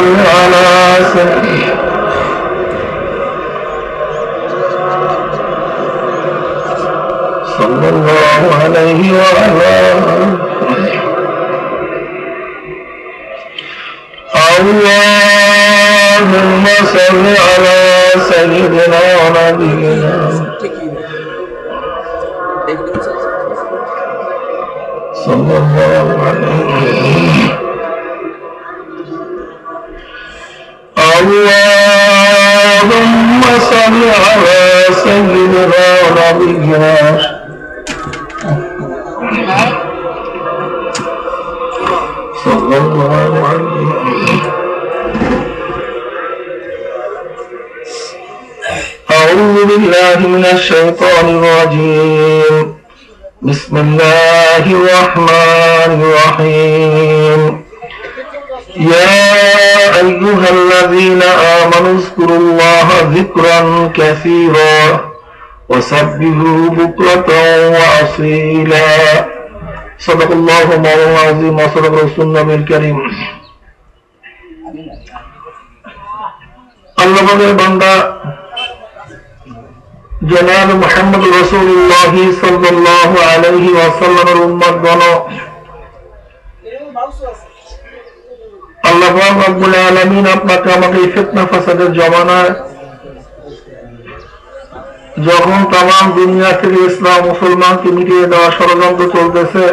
صل على سيدنا صلى الله عليه وعلى اللهم صل على سيدنا ونبينا صلى الله عليه وسلم اللهم صل على سيدنا ونبينا صلى الله عليه وسلم أعوذ بالله من الشيطان الرجيم بسم الله الرحمن الرحيم يا أيها الذين آمنوا اذكروا الله ذكرا كثيرا وسبحوه بكرة وأصيلا صدق الله مولانا العظيم وصدق رسولنا الكريم الله পাকের বান্দা জনাব মুহাম্মদ রাসূলুল্লাহ সাল্লাল্লাহু আলাইহি ওয়াসাল্লামের উম্মতগণ আল্লাহ রাব্বুল আলামিন আপনাকে আমাকে ফিতনা ফাসাদের জমানায় যখন তাম দুনিয়া থেকে ইসলাম মুসলমানকে মিটিয়ে দেওয়া ষড়যন্ত্র চলতেছে,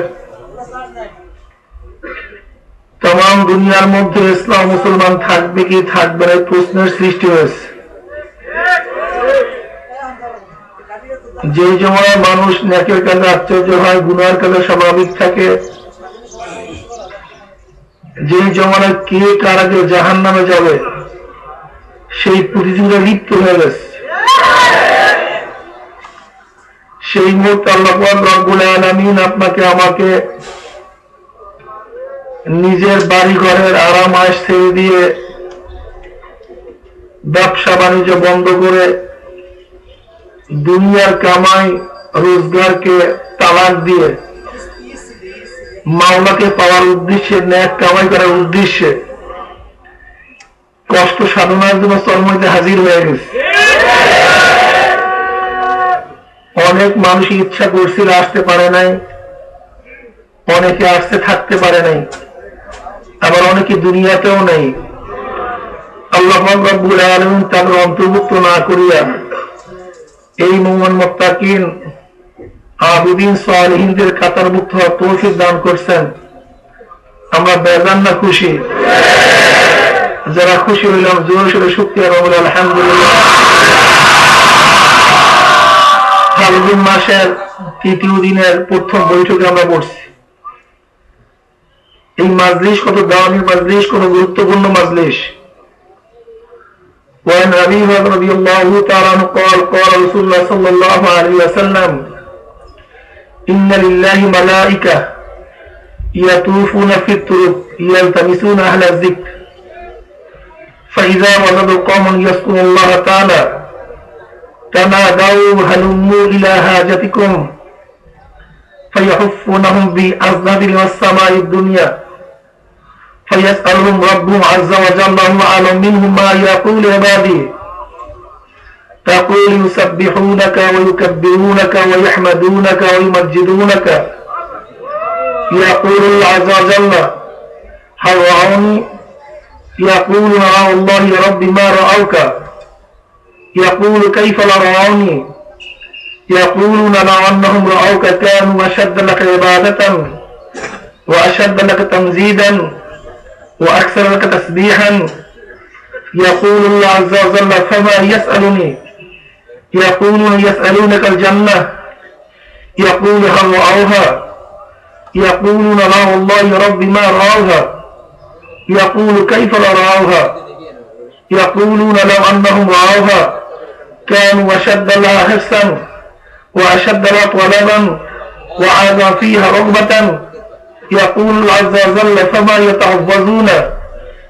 তাম দুনিয়ার মধ্যে ইসলাম মুসলমান থাকবে কি থাকবে না প্রশ্নের সৃষ্টি হয়েছে। যে জমানায় মানুষ নেকের কাজে আশ্চর্য হয়, গুনার কাজে স্বাভাবিক থাকে, যে জমানায় কে কার আগে জাহান্নামে যাবে সেই প্রতিযোগিতা লিপ্ত হয়ে গেছে। সেই মুহূর্তে আল্লাহ রাব্বুল আলামিন আপনাকে আমাকে নিজের বাড়ি ঘরের আরাম আয়েশ ছেড়ে দিয়ে ব্যবসা বাণিজ্য বন্ধ করে দুনিয়ার কামাই রোজগারকে তালাক দিয়ে মাওলাকে পাওয়ার উদ্দেশ্যে, ন্যাক কামাই করার উদ্দেশ্যে কষ্ট সাধনার জন্য চরমতে হাজির হয়ে গেছে। অনেক মানুষ ইচ্ছা করছিল, আসতে পারে নাই, অনেকে আসতে থাকতে পারে নাই, আবার অনেকে দুনিয়াতেও নেই। আল্লাহ রাব্বুল আলামিন তাদের অন্তর্ভুক্ত না করিয়া এই মুমিন মুত্তাকিন আবিদিন সালিহিনদের কাতারভুক্ত হওয়ার তৌফিক দান করছেন। আমরা বেজান না খুশি? যারা খুশি হইলাম জোরে সোরে শুকরিয়া বলে আলহামদুলিল্লাহ। ফাল্গুন মাসের তৃতীয় দিনের প্রথম বৈঠকে আমরা বসছি। এই মাজলিস কত দাওয়ানি মাজলিস, কত গুরুত্বপূর্ণ মাজলিস। وعن أبي هريرة رضي الله تعالى عنه قال قال رسول الله صلى الله عليه وسلم إن لله ملائكة يطوفون في الطرق يلتمسون أهل الذكر فإذا وجدوا قوما يذكرون الله تعالى تنادوا هلموا إلى حاجتكم فيحفونهم بأذناب السماء الدنيا فيسألهم ربهم عز وجل وهو أعلم منهم ما يقول عبادي تقول يسبحونك ويكبرونك ويحمدونك ويمجدونك يقول الله عز وجل هل رأوني يقول رأى الله ربي ما رأوك يقول كيف لا رأوني يقولون لو أنهم رأوك كانوا أشد لك عبادة وأشد لك تمجيدا وأكثر لك تسبيحا يقول الله عز وجل فما يسألني يقولون يسألونك الجنة يقول هل رأوها يقولون لا والله ربي ما رأوها يقول كيف لا رأوها يقولون لو أنهم رأوها كانوا أشد لها حرصا وأشد لها طلبا وأعظم فيها رغبة يقول عز وجل فما يتعوذون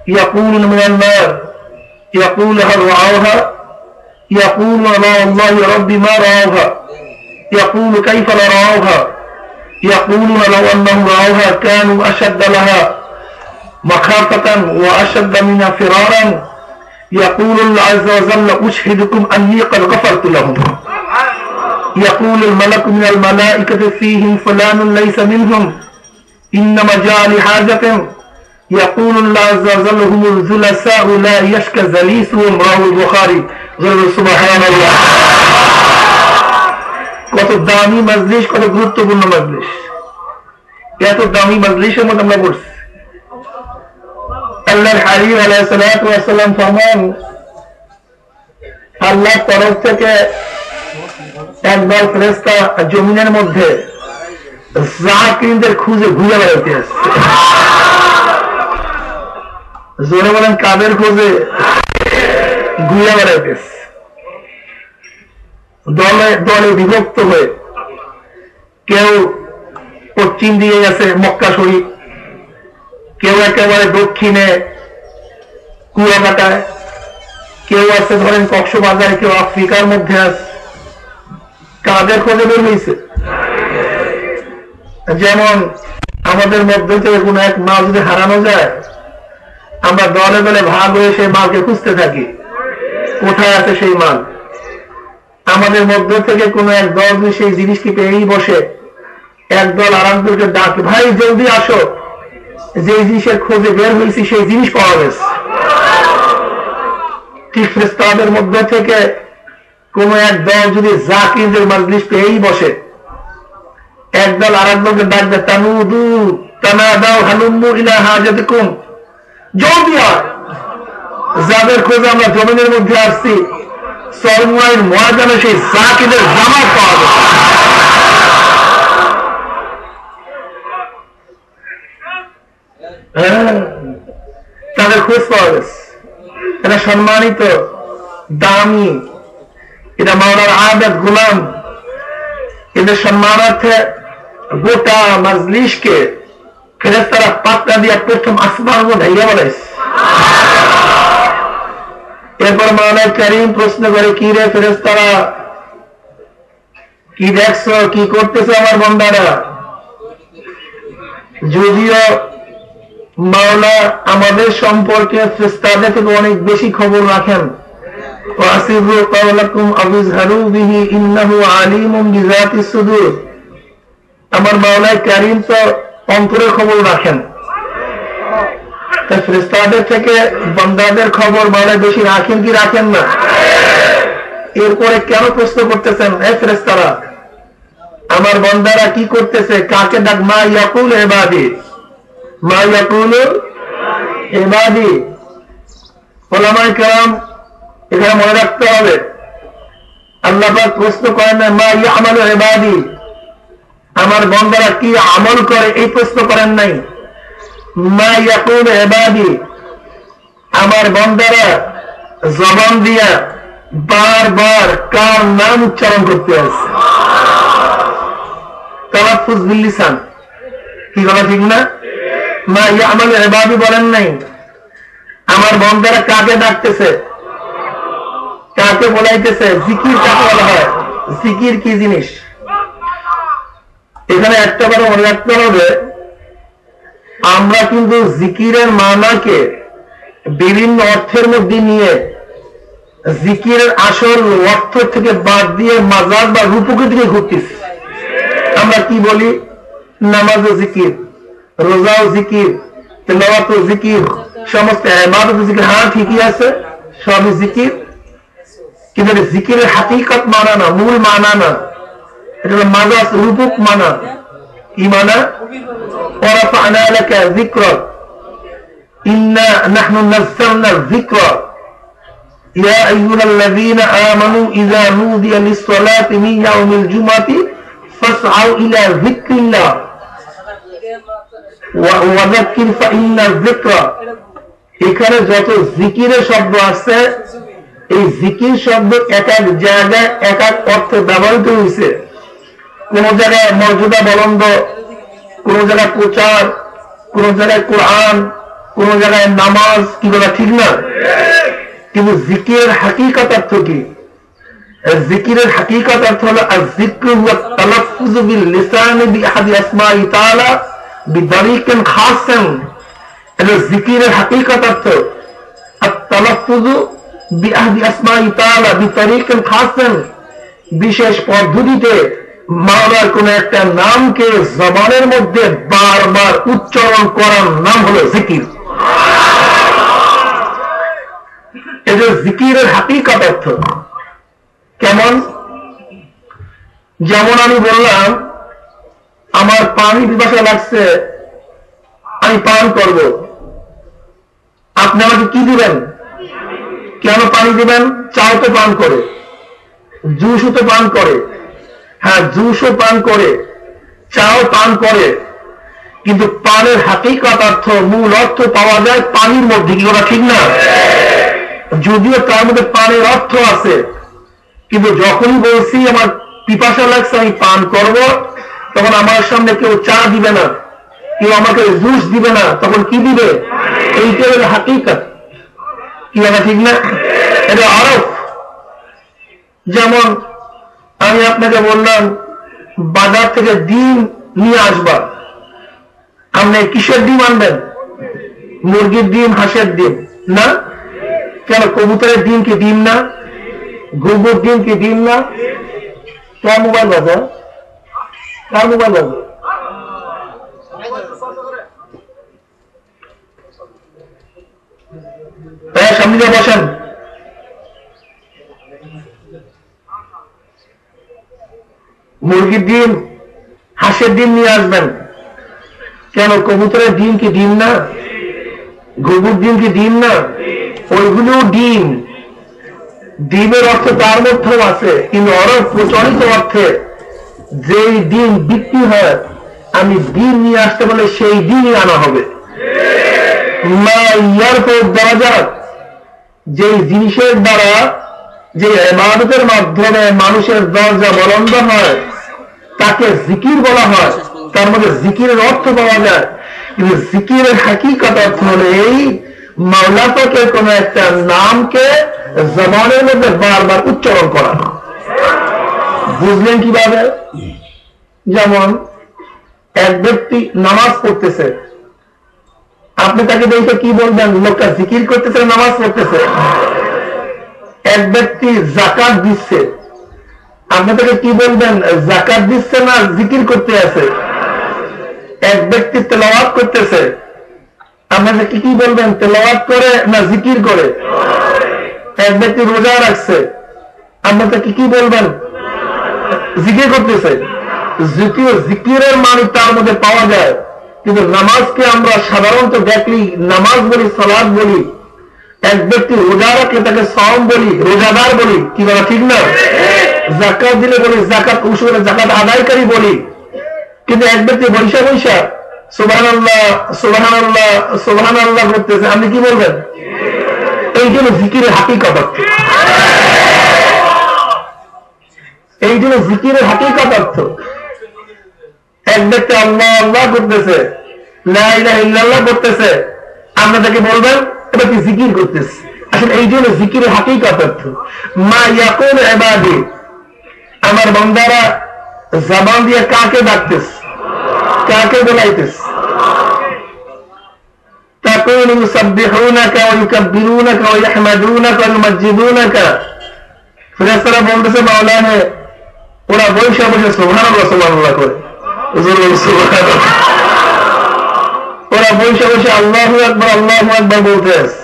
يقولون من النار يقول هل رأوها يقول لا والله ربي ما رأوها يقول كيف لا رأوها يقولون لو أنهم رأوها كانوا أشد لها مخافة وأشد من فرارا يقول الله عز وجل أشهدكم أني قد غفرت لهم يقول الملك من الملائكة فيهم فلان ليس منهم إنما جاء لحاجة يقول الله عز وجل هم الجلساء لا يشكى جليسهم رواه البخاري سبحان الله কত দামি মজলিস কত গুরুত্বপূর্ণ মজলিস এত দামি মজলিসের মধ্যে আমরা বসছি আল্লাহর হাবিব আলাইহিস সালাতু ওয়াস সালাম ফরমান আল্লাহর তরফ থেকে একদল ফেরেশতা জমিনের মধ্যে জাকিরদের খুঁজে ঘুরে বেড়াতে আসছে জোরে বলেন কাদের খোঁজে ঘুরে বেড়াতে দলে দলে বিভক্ত হয়ে কেউ পশ্চিম দিয়ে গেছে মক্কা শরীফ কেউ একেবারে দক্ষিণে কুয়াকাটায় কেউ আছে ধরেন কক্সবাজারে কেউ আফ্রিকার মধ্যে আছে কাদের খোঁজে বের হয়েছে যেমন আমাদের মধ্যে থেকে কোন এক মাল যদি হারানো যায় আমরা দলে দলে ভাগ হয়ে সেই মালকে খুঁজতে থাকি কোথায় আছে সেই মাল আমাদের মধ্য থেকে কোন এক দল সেই জিনিসটি পেয়েই বসে একদল আরেকদলকে ডাকে ভাই জলদি আসো যে জিনিসের খোঁজে বের হয়েছি সেই জিনিস পাওয়া গেছে ঠিক ফেরেশতাদের মধ্য থেকে কোন এক দল যদি জাকিরদের মজলিস পেয়েই বসে একদল আরেকদলকে ডাকবে তানুদু তানাদাউ হালুম্মু ইলা হাজাতিকুম জলদি আয় যাদের খোঁজে আমরা জমিনের মধ্যে আসছি সরমায়ের ময়দানে সেই জাকিরদের জামাত পাওয়া গেছে তাদের খোঁজ পাওয়া গেছে এটা সম্মানিত দামি এটা মাওলার আবেদ গোলাম এদের সম্মানার্থে গোটা মজলিসকে ফেরেশতারা পাত্তা দিয়া প্রথম আসমান ঢাইয়া বলাইছে এরপর মাওলা কারীম প্রশ্ন করে কি রে ফেরেশতারা কি দেখছো কি করতেছে আমার বান্দারা যদিও মাওলা আমাদের সম্পর্কে ফেরেশতাদের থেকে অনেক বেশি খবর রাখেন ওয়াসিরু কাওলাকুম আবিজহারু বিহি ইন্নাহু আলিমুম বিযাতিস সুদূর আমার মাওলা কারীম তো অন্তরের খবর রাখেন তাই ফেরেশতাদের থেকে বান্দাদের খবর মাওলা বেশি রাখেন কি রাখেন না এরপরে কেন প্রশ্ন করতেছেন হে ফেরেশতারা আমার বান্দারা কি করতেছে কাকে ডাক মা ইয়াকুল ইবাদি মা ইয়াকুল ইবাদি উলামায়ে কেরাম এখানে মনে রাখতে হবে আল্লাহ পাক প্রশ্ন করেন না মা ইয়ামালু ইবাদি আমার বান্দারা কি আমল করে এই প্রশ্ন করেন নাই মা ইয়াকুল ইবাদি আমার বান্দারা জবান দিয়া বারবার কার নাম উচ্চারণ করতে আছে তালাফুজ বিল লিসান কি বলা ঠিক না মা ইয়ামালু ইবাদি বলেন নাই আমার বান্দারা কাকে ডাকতেছে কাকে বলাইতেছে জিকির কাকে বলা হয় জিকির কি জিনিস এখানে একটা কথা মনে রাখতে হবে আমরা কিন্তু জিকিরের মানাকে বিভিন্ন অর্থের মধ্যে নিয়ে জিকিরের আসল অর্থ থেকে বাদ দিয়ে মাজার বা রূপকের দিকে ঘুরতেছি আমরা কি বলি নামাজও জিকির রোজাও জিকির তেলাওয়াতও জিকির সমস্ত ইবাদতও জিকির হ্যাঁ ঠিকই আছে সবই জিকির কিন্তু জিকিরের হাকিকত মানা না মূল মানা না এটা মাজাজ রূপক মানা কি মানা ওয়ারাফা'না লাকা যিকরাক ইন্না নাহনু নাযালনা যিকরা ইয়া আইয়ুহাল্লাযীনা আমানু ইযা নুদিয়া লিস-সালাতি মিন ইয়াউমিল জুমআতি ফাসআউ ইলা যিকরিল্লাহ ওয়া যাক্কির ফাইন্না যিকরা এখানে যত জিকিরের শব্দ আছে এই জিকির শব্দ এক এক জায়গায় এক এক অর্থে ব্যবহৃত হয়েছে কোন জায়গায় মর্যাদা বলন্দ কোন জায়গায় প্রচার কোন জায়গায় কোরআন কোন জায়গায় নামাজ কি বলা ঠিক না কিন্তু জিকিরের হাকিকত অর্থ কি জিকিরের হাকিকত অর্থ হলো আয-যিকরু ওয়া তালাফফুযু বিল লিসানি বিআহাদি আসমাই তাআলা বিতারিকিন খাসসান এটা জিকিরের হাকিকত অর্থ আত-তালাফফুযু বিআহদি আসমাই তাআলা বিতরিকিন খাসিন, বিশেষ পদ্ধতিতে মাওলার কোন একটা নামকে জবানের মধ্যে বারবার উচ্চারণ করার নাম হলো জিকির। এটা জিকিরের হাকিকত অর্থ। কেমন? যেমন আমি বললাম আমার পানি পিপাসা লাগছে, আমি পান করব, আপনি আমাকে কি দিবেন? কেন পানি দিবেন? চাও তো পান করে, জুসও তো পান করে, হ্যাঁ জুসও পান করে, চাও পান করে, কিন্তু পানের হাকিকত অর্থ, মূল অর্থ পাওয়া যায় পানির মধ্যে, কি ওরা ঠিক না? যদিও তার মধ্যে পানির অর্থ আছে, কিন্তু যখনই বলছি আমার পিপাসা লাগছে আমি পান করব, তখন আমার সামনে কেউ চা দিবে না, কেউ আমাকে জুস দিবে না, তখন কি দিবে? এইটা হলো হাকিকত, কি আমরা ঠিক না? এটা আরফ। যেমন আমি আপনাকে বললাম বাজার থেকে ডিম নিয়ে আসবা, আপনি কিসের ডিম আনবেন? মুরগির ডিম, হাঁসের ডিম না? কেন কবুতরের ডিম কি ডিম না? গরুর ডিম কি ডিম না? কার মোবাইল বাজে? কার মোবাইল বাজে? তাই সামনে বসেন। মুরগির ডিম, হাঁসের ডিম নিয়ে আসবেন। কেন কবুতরের ডিম কি ডিম না? গরুর ডিম কি ডিম না? ওইগুলো ডিম। ডিমের অর্থ তার মধ্যেও আছে, কিন্তু অরব প্রচলিত অর্থে যেই ডিম বিক্রি হয়, আমি ডিম নিয়ে আসতে বলে সেই ডিমই আনা হবে। যেই জিনিসের দ্বারা, যে ইবাদতের মাধ্যমে মানুষের দরজা বলন্দ হয়, তাকে জিকির বলা হয়, তার মধ্যে জিকিরের অর্থ পাওয়া যায়। কিন্তু জিকিরের হাকিকত অর্থ হলো এই মাওলা পাকের কোন একটা নামকে জবানের মধ্যে বারবার উচ্চারণ করা। বুঝলেন কিভাবে? যেমন এক ব্যক্তি নামাজ পড়তেছে, আপনি তাকে দেখে কি বলবেন? লোকটা জিকির করতেছে, নামাজ পড়তেছে। এক ব্যক্তি যাকাত দিচ্ছে, আপনি তাকে কি বলবেন? যাকাত দিচ্ছে না জিকির করতে আছে। এক ব্যক্তি তেলাওয়াত করতেছে, আপনাকে কি বলবেন? তেলাওয়াত করে না জিকির করে? এক ব্যক্তি রোজা রাখছে, আপনাকে কি বলবেন? জিকির করতেছে। যদিও জিকিরের মানে তার মধ্যে পাওয়া যায়, কিন্তু নামাজকে আমরা সাধারণত দেখলি নামাজ বলি, সালাত বলি। এক ব্যক্তি রোজা রাখলে তাকে সাওম বলি, রোজাদার বলি, কি বলা ঠিক না? যাকাত দিলে বলি যাকাত, যাকাত আদায়কারী বলি। কিন্তু এক ব্যক্তি বৈশা বৈশা সুবহানাল্লাহ সুবহানাল্লাহ সুবহানাল্লাহ করতেছে, আপনি কি বলবেন? এই জন্য জিকিরের হাকিকত অর্থ, এই জন্য জিকিরের হাকিকত অর্থ। এক ব্যক্তি আল্লাহ আল্লাহ করতেছে, লা ইলাহা ইল্লাল্লাহ করতেছে, আপনি তাকে বলবেন এটা কি জিকির করতেছে। আসলে এই জন্য জিকিরের হাকিকত অর্থ। মা ইয়াকুল ইবাদি, আমার বান্দারা জবান দিয়ে কাকে ডাকতেছে, কাকে বলাইতেছে? তাকুল ইউসাব্বিহুনাকা ওয়া ইউকাব্বিরুনাকা ওয়া ইয়াহমাদুনাকা ওয়া ইউমাজ্জিদুনাকা। ফেরেশতারা বলতেছে মাওলানা, ওরা বসে বসে সুবহানাল্লাহ সুবহানাল্লাহ করে, ওরা বসে বসে আল্লাহু আকবার আল্লাহু আকবার বলতেছে,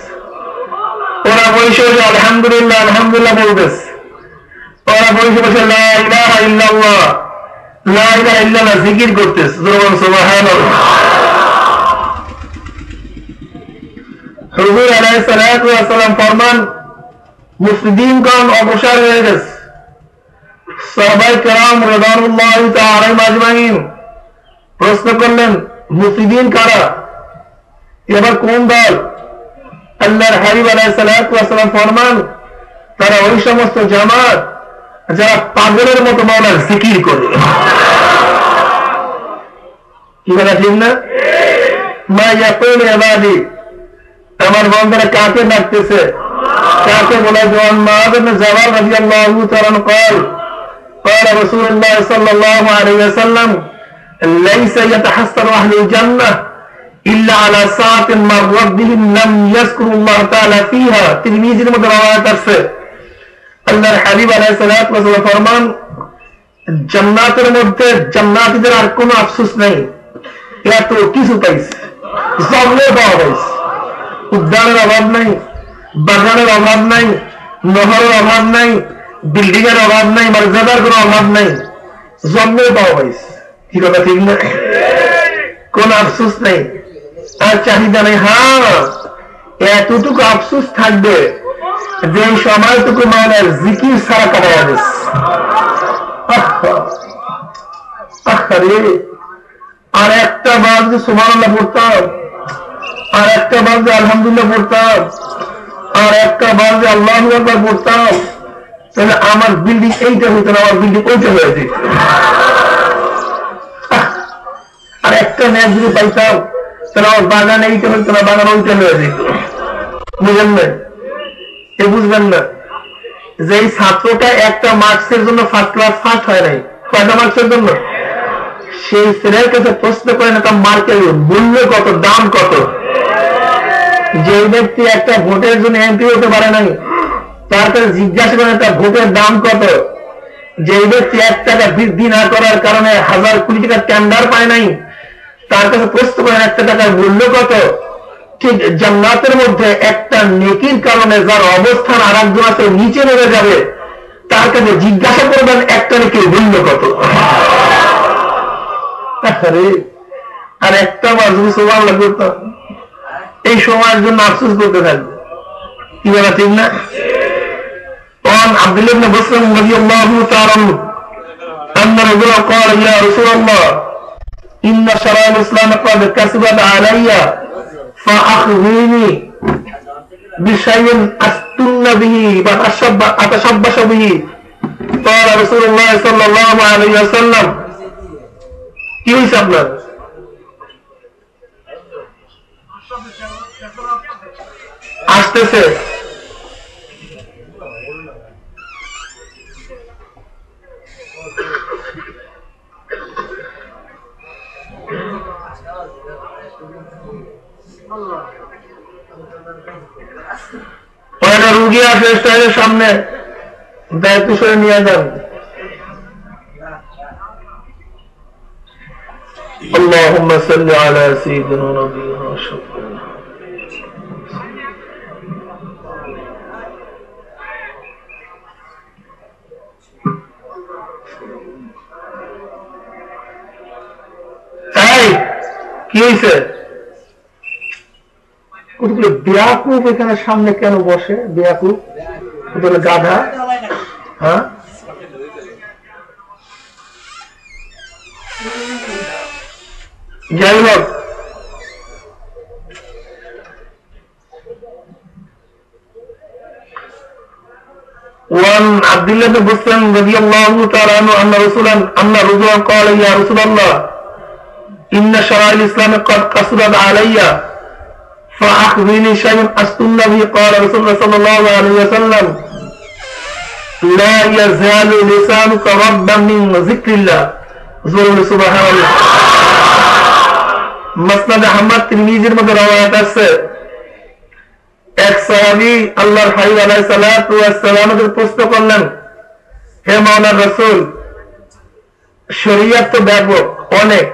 ওরা বসে বসে আলহামদুলিল্লাহ আলহামদুলিল্লাহ বলতেছে, ওরা বসে বসে লা ইলাহা ইল্লাল্লাহ লা ইলাহা ইল্লাল্লাহ জিকির করতেছে। সুবহানাল্লাহ। হুজুর আলাইহিস সালাতু ওয়াস সালাম ফরমান, মুসলিমগণ অবসর হয়ে গেছে। সাহাবায়ে কেরাম রাদিয়াল্লাহু তাআলা আজমাইন প্রশ্ন করলেন, মুসলিম কারা? এবার কোন দল? আল্লাহর হাবিব আলাইহিস সালাতু ওয়াস সালাম ফরমান, তারা ওই সমস্ত জামাত যারা পাগলের মতো মাওলার জিকির করে। কি বলা ঠিক না? মা ইয়াকুল ইবাদি, আমার বান্দারা কাকে ডাকতেছে, কাকে বলা? জওয়ান মুআয ইবনে জাবাল রাদিয়াল্লাহু তাআলা قال قال رسول الله صلى الله عليه وسلم ليس يتحسر اهل الجنه ইল্লা আলা সাআতিন মাররাত বিহিম লাম ইয়াযকুরুল্লাহ তাআলা ফিহা। তিরমিজির মধ্যে রওয়ায়াত আছে, আল্লাহর হাবিব আলাইহিস সালাতু ওয়াস সালাম ফরমান, জান্নাতের মধ্যে জান্নাতীদের আর কোনো আফসোস নাই, এত কিছু পাইছে, জন্মে পাওয়া পাইছে, উদ্যানের অভাব নাই, বাগানের অভাব নাই, নহরের অভাব নাই, বিল্ডিং এর অভাব নাই, মর্যাদার কোনো অভাব নাই, জন্মে পাওয়া পাইছে। কি কথা ঠিক না? কোন আফসোস নেই, আর চাহিদা নেই। হ্যাঁ, এতটুকু আফসোস থাকবে যে সময়টুকু মানে জিকির ছাড়া কাটাইয়া দিচ্ছে। আর একটা বার যে সুবহানাল্লাহ পড়তাম, আর একটা বার যে আলহামদুলিল্লাহ পড়তাম, আর একটা বার যে আল্লাহু আকবার পড়তাম, তাহলে আমার বিল্ডিং এইটা হইতো না, আমার বিল্ডিং ওইটা হয়ে যেত। আর একটা ম্যাচ যদি পাইতাম, তাহলে আমার বাগান এইটা হইতো না, বাগান ওইটা হয়ে যেত। বুঝলেন না? এ বুঝবেন না যে এই ছাত্রটা একটা মার্কসের জন্য ফার্স্ট ক্লাস ফার্স্ট হয় নাই, কয়টা মার্কসের জন্য? সেই ছেলের কাছে প্রশ্ন করে না, তার মার্কের মূল্য কত, দাম কত। যে ব্যক্তি একটা ভোটের জন্য এমপি হতে পারে নাই, তার কাছে জিজ্ঞাসা করেন তার ভোটের দাম কত। যে ব্যক্তি 1 টাকা বৃদ্ধি না করার কারণে 1000 কোটি টাকার টেন্ডার পায় নাই, তার কাছে প্রশ্ন করেন 1 টাকার মূল্য কত। ঠিক জান্নাতের মধ্যে একটা নেকির কারণে যার অবস্থান আর একজন আছে নিচে নেমে যাবে, তার কাছে জিজ্ঞাসা করবেন একটা নেকির মূল্য কত। আর একটা বার যদি সুবহানাল্লাহ করতাম, এই সময়ের জন্য আফসোস করতে থাকবে। কি বলা ঠিক না? قال عبد الله بن مسعود رضي الله تعالى عنه أن رجلا قال يا رسول الله إن شرائع الإسلام قد كسبت علي فأخبرني بشيء أستن به أتشبش به. قال رسول الله صلى الله عليه وسلم কি হয়েছে আপনার? আসতেছে। একটা রুগী আসে স্টাইলের সামনে, দায়িত্ব সরে নিয়ে যান। اللهم صل على سيدنا نبينا شفيعنا কি হয়েছে? বেয়াকুব এখানে সামনে কেন বসে? বেয়াকুব গাধা। হ্যাঁ, যাই হোক, وعن عبد الله بن مسلم رضي الله تعالى عنه أن رجلا قال يا رسول الله إن شرائع الإسلام قد قصرت علي فأخبرني شيء أستن به. قال رسول الله صلى الله عليه وسلم لا يزال لسانك ربا من ذكر الله. سبحان الله. মুসনাদ আহমদ তিরমিজির মধ্যে রওয়ায়াত আছে, এক সাহাবী আল্লাহর হাবিব আলাইহিস সালাতু ওয়াস সালামকে প্রশ্ন করলেন, হে মাওলানা রাসূল, শরীয়ত তো ব্যাপক অনেক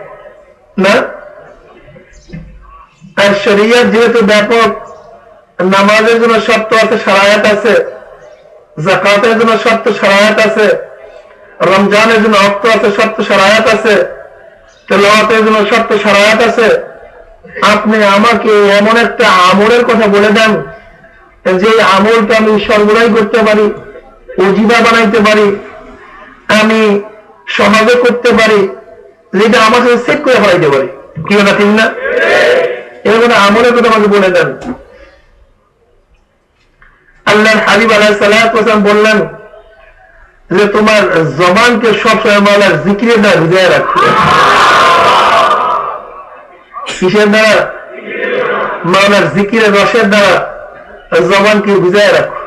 না, আর শরীয়ত যেহেতু ব্যাপক, নামাজের জন্য শর্ত আছে, শরায়াত আছে, যাকাতের জন্য শর্ত শরায়াত আছে, রমজানের জন্য ওয়াক্ত আছে, শর্ত শরায়াত আছে, তেলাওয়াতের জন্য শর্ত শরায়াত আছে। আপনি আমাকে এমন একটা আমলের কথা বলে দেন যে আমলটা আমি সর্বদাই করতে পারি, ওজিবা বানাইতে পারি, আমি সহজে করতে পারি, যেটা আমার সাথে সেট করে বানাইতে পারি। কি কথা ঠিক না? এরকম আমলের কথা আমাকে বলে দেন। আল্লাহর হাবিব আলাইহিস সালাতু ওয়াস সালাম বললেন যে তোমার জবানকে সবসময় মাওলার জিকিরের দ্বারা ভিজিয়ে রাখো। কিসের দ্বারা? মাওলার জিকিরের রসের দ্বারা জবানকে ভিজিয়ে রাখো।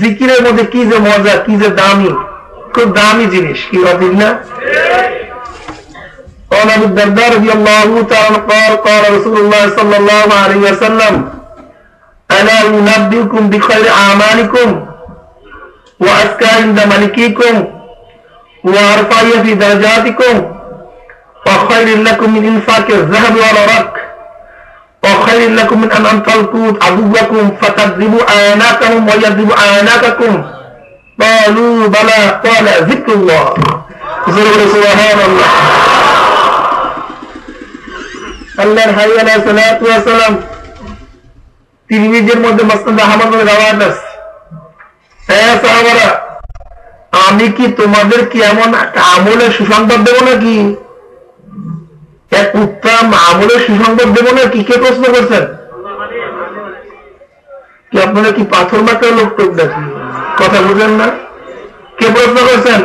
জিকিরের মধ্যে কি যে মজা, কি যে দামি, খুব দামি জিনিস। কি ঠিক না? قال أبو الدرداء رضي الله تعالى قال قال رسول الله صلى الله عليه وسلم ألا أنبئكم بخير أعمالكم وأزكى عند ملككم وأرفع في درجاتكم وخير لكم من إنفاق الذهب والورق وخير لكم من أن تلقوا عدوكم فتضربوا أعناقهم ويضربوا أعناقكم قالوا بلى قال ذكر الله سبحان الله আল্লাহর হাই আলাইহিস সালাতু ওয়াস সালাম তিরমিজির মধ্যে মুসনাদ আহমদের রওয়ায়াত আছে হে সাহাবারা আমি কি তোমাদের কি এমন আমলের সুসংবাদ দেব নাকি এক উত্তম আমলের সুসংবাদ দেব নাকি কে প্রশ্ন করছেন কি আপনারা কি পাথর মাথার লোক টোক নাকি কথা বুঝেন না কে প্রশ্ন করছেন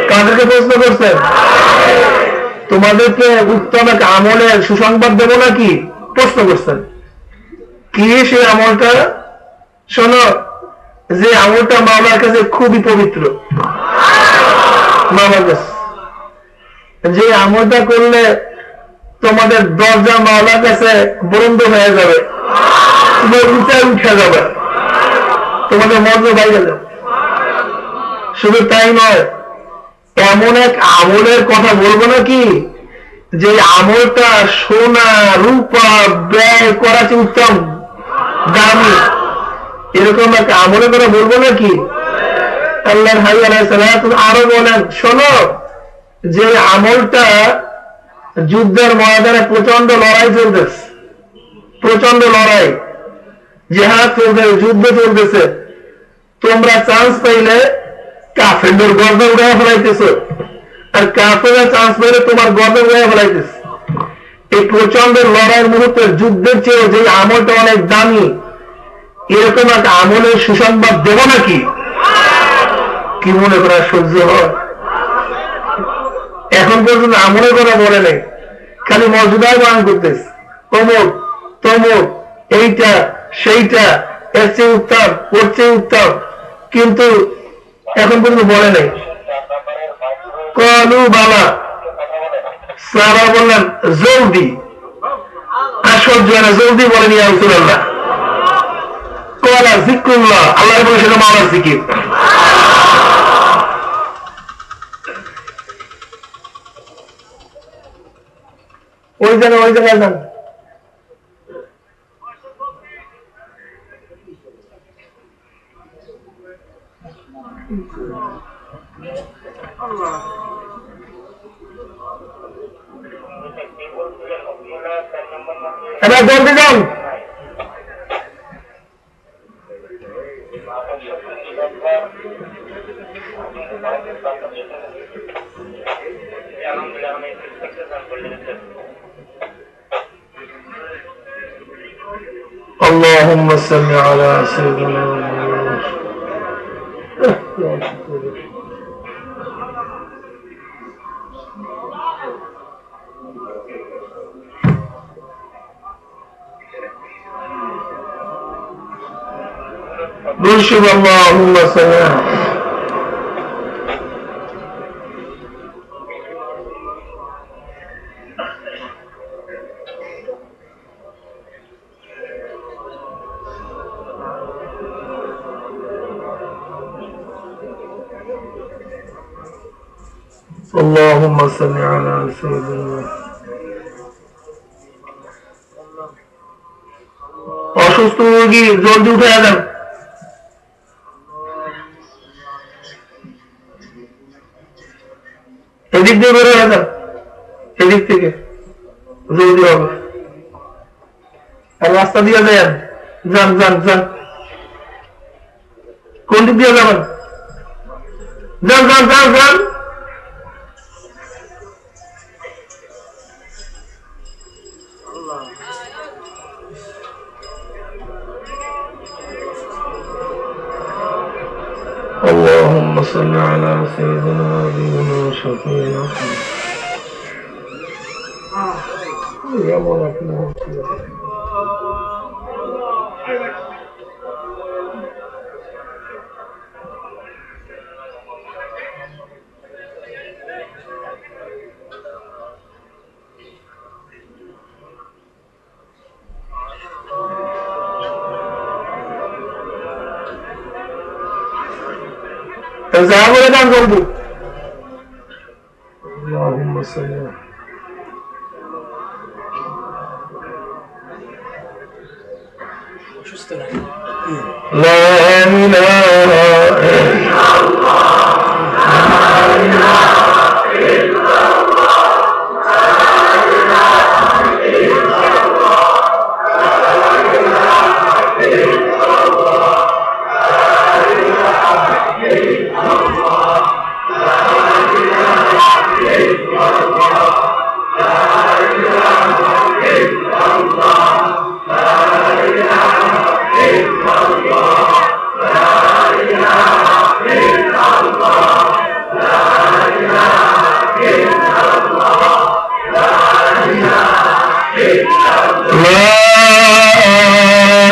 কাদেরকে প্রশ্ন করছেন তোমাদেরকে উত্তম এক আমলের সুসংবাদ দেব নাকি প্রশ্ন করছেন কি সেই আমলটা শোনো যে আমলটা মাওলার কাছে খুবই পবিত্র মাওলার কাছে যে আমলটা করলে তোমাদের দরজা মাওলার কাছে বন্ধ হয়ে যাবে উঠে যাবে তোমাদের মর্যাদা বাইরে যাবে শুধু তাই নয় এমন এক আমলের কথা বলবো নাকি যে আমলটা সোনা রূপা ব্যয় করা উত্তম দামি এরকম একটা আমলের কথা বলবো নাকি আল্লাহর হাই আলাইহিস সালাতু আরো বলেন শোনো যে আমলটা যুদ্ধের ময়দানে প্রচন্ড লড়াই চলতেছে প্রচন্ড লড়াই জিহাদ চলতেছে যুদ্ধ চলতেছে তোমরা চান্স পাইলে কাফেরদের গর্দন উড়াইয়া ফেলাইতেছ আর কাফেররা চান্স পাইলে তোমার গর্দন উড়াইয়া ফেলাইতেছে এই প্রচন্ড লড়াইয়ের মুহূর্তে যুদ্ধের চেয়ে যে আমলটা অনেক দামি এরকম একটা আমলের সুসংবাদ দেব নাকি কি মনে করা সহ্য হয় এখন পর্যন্ত আমলের কথা বলে নেই খালি মর্যাদায় বয়ান করতেছে অমুক তমুক এইটা সেইটা এর চেয়ে উত্তম ওর চেয়ে উত্তম কিন্তু এখন পর্যন্ত বলে নেই কলু বালা সারা বললেন জলদি আশ্চর্য না জলদি বলেন ইয়া রাসূলুল্লাহ কলা যিকরুল্লাহ আল্লাহ বলে সেটা মাওলার জিকির ওই জায়গায় যান এবার জলদি যান اللهم صل على سيدنا محمد برشد اللهم صل اللهم صل على سيدنا অসুস্থ রোগী জলদি উঠে যান এদিক দিয়ে বেরো যান এদিক থেকে জলদি হবে আর রাস্তা দিয়ে যান যান যান যান কোন দিক দিয়ে যাবেন যান যান যান যান اللهم صل على سيدنا ونبينا وشفيعنا يا مولانا যা বলে দান করবো। লা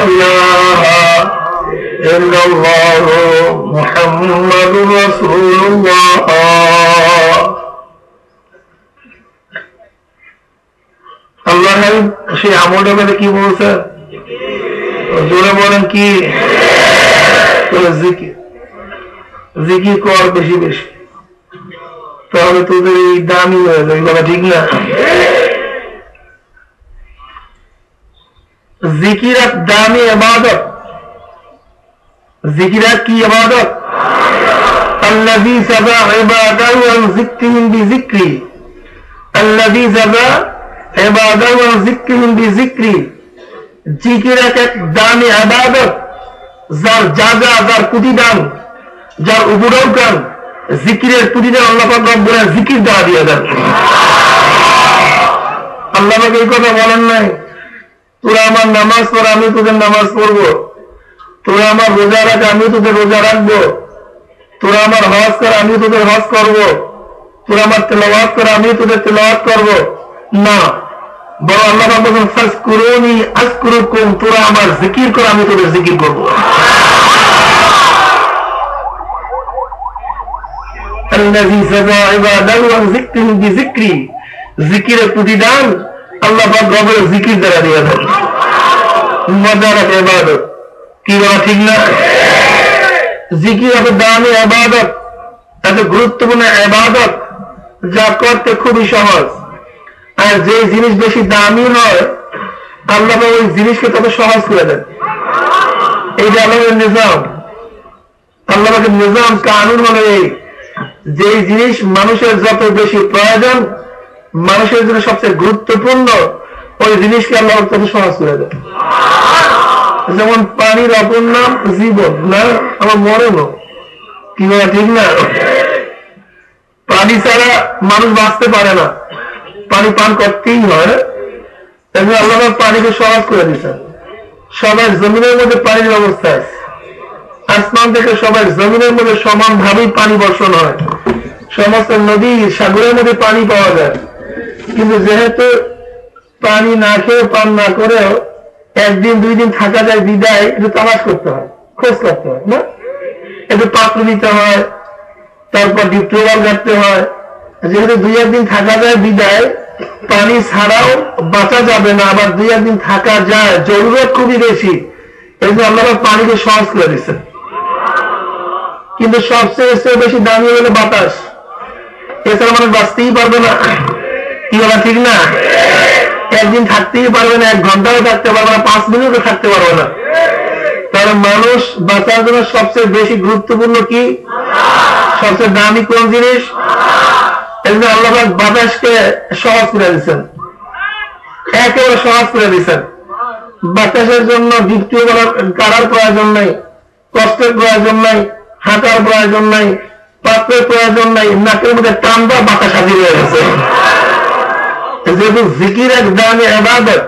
ইলাহা মুহাম্মাদুর রাসূলুল্লাহ। আল্লাহ সেই আমলটা মানে কি বলছে? জোরে বলেন কি? জিকির। জিকির কর বেশি বেশি, তাহলে তোদের এই দামি হয়ে যায়। কথা ঠিক না? জিকিরাত দামি ইবাদত। জিকিরাত কি ইবাদত? আল্লাযী সাবা ইবাদাহু আন যিকরিহিম বিযিকরি, আল্লাযী সাবা ইবাদাহু আন যিকরিহিম বিযিকরি। জিকিরাত এক দামি ইবাদত, যার জাযা, যার প্রতিদান, যার উপরৌকান জিকিরের প্রতিদান আল্লাহ পাক রব্বুল আলামিন জিকির দ্বারা দিয়ে দেন। আল্লাহ পাক এই কথা বলেন নাই, তোরা আমার নামাজ পড়, আমি তোদের নামাজ পড়বো। তোরা আমার রোজা রাখ, আমি তোদের রোজা রাখবো। তোরা আমার হজ কর, আমি তোদের হজ করবো। তোরা আমার তেলাওয়াত কর, আমি তোদের তেলাওয়াত করবো। না, বড় আল্লাহ পাক বলেন ফাজকুরুনি আযকুরুকুম, তোরা আমার জিকির কর, আমি তোদের জিকির করবো। আল্লাযী সাবা ইবাদাহু আন যিকরিহিম বিযিকরি, জিকিরের প্রতিদান আল্লাহ পাক রবের জিকির দ্বারা দিয়ে দেন। মজার এক ইবাদত, কি বলা ঠিক না? জিকির এত দামি ইবাদত, এত গুরুত্বপূর্ণ ইবাদত, যা করতে খুবই সহজ। আর যে জিনিস বেশি দামি হয় আল্লাহ পাক ওই জিনিসকে তত সহজ করে দেন। এই যে আল্লাহর নিজাম, আল্লাহ পাকের নিজাম কানুন হলো এই, যে জিনিস মানুষের যত বেশি প্রয়োজন, মানুষের জন্য সবচেয়ে গুরুত্বপূর্ণ, ওই জিনিসকে আল্লাহ তত সহজ করে দেন। যেমন পানির অপর নাম জীবন, না আমার মরণ, কি বলা ঠিক না? পানি ছাড়া মানুষ বাঁচতে পারে না, পানি পান করতেই হয়। আল্লাহ পানিকে সহজ করে দিচ্ছেন। সবার জমিনের মধ্যে পানির ব্যবস্থা আছে, আসমান থেকে সবার জমিনের মধ্যে সমান ভাবেই পানি বর্ষণ হয়। সমস্ত নদী সাগরের মধ্যে পানি পাওয়া যায়, কিন্তু যেহেতু পানি না খেয়ে পান না করেও একদিন দুই দিন থাকা যায় বিদায়, একটু তালাশ করতে হয়, খোঁজ করতে হয় না, একটু পাত্র নিতে হয়, তারপর ডিপটিউবওয়েল কাটতে হয়। যেহেতু দুই একদিন থাকা যায় বিদায়, পানি ছাড়াও বাঁচা যাবে না, আবার দুই একদিন থাকা যায়, জরুরত খুবই বেশি, এই জন্য আল্লাহ পানিকে সহজ করে দিচ্ছেন। কিন্তু সবচেয়ে বেশি দামি হলো বাতাস, এছাড়া মানুষ বাঁচতেই পারবে না। কি বলা ঠিক না? একদিন থাকতেই পারবে না, 1 ঘন্টাও থাকতে পারবে না, 5 মিনিটও থাকতে পারবে না। তাহলে মানুষ বাঁচার জন্য সবচেয়ে বেশি গুরুত্বপূর্ণ কি? সবচেয়ে দামি কোন জিনিস? আল্লাহ বাতাসকে সহজ করে দিচ্ছেন, একেবারে সহজ করে দিচ্ছেন। বাতাসের জন্য ডিপটিউবওয়েল কাটার প্রয়োজন নাই, কষ্টের প্রয়োজন নাই, হাঁটার প্রয়োজন নাই, পাত্রের প্রয়োজন নাই, নাকের মধ্যে টানবা বাতাস হাজির হয়ে গেছে। যেহেতু জিকির এক দামি ইবাদত,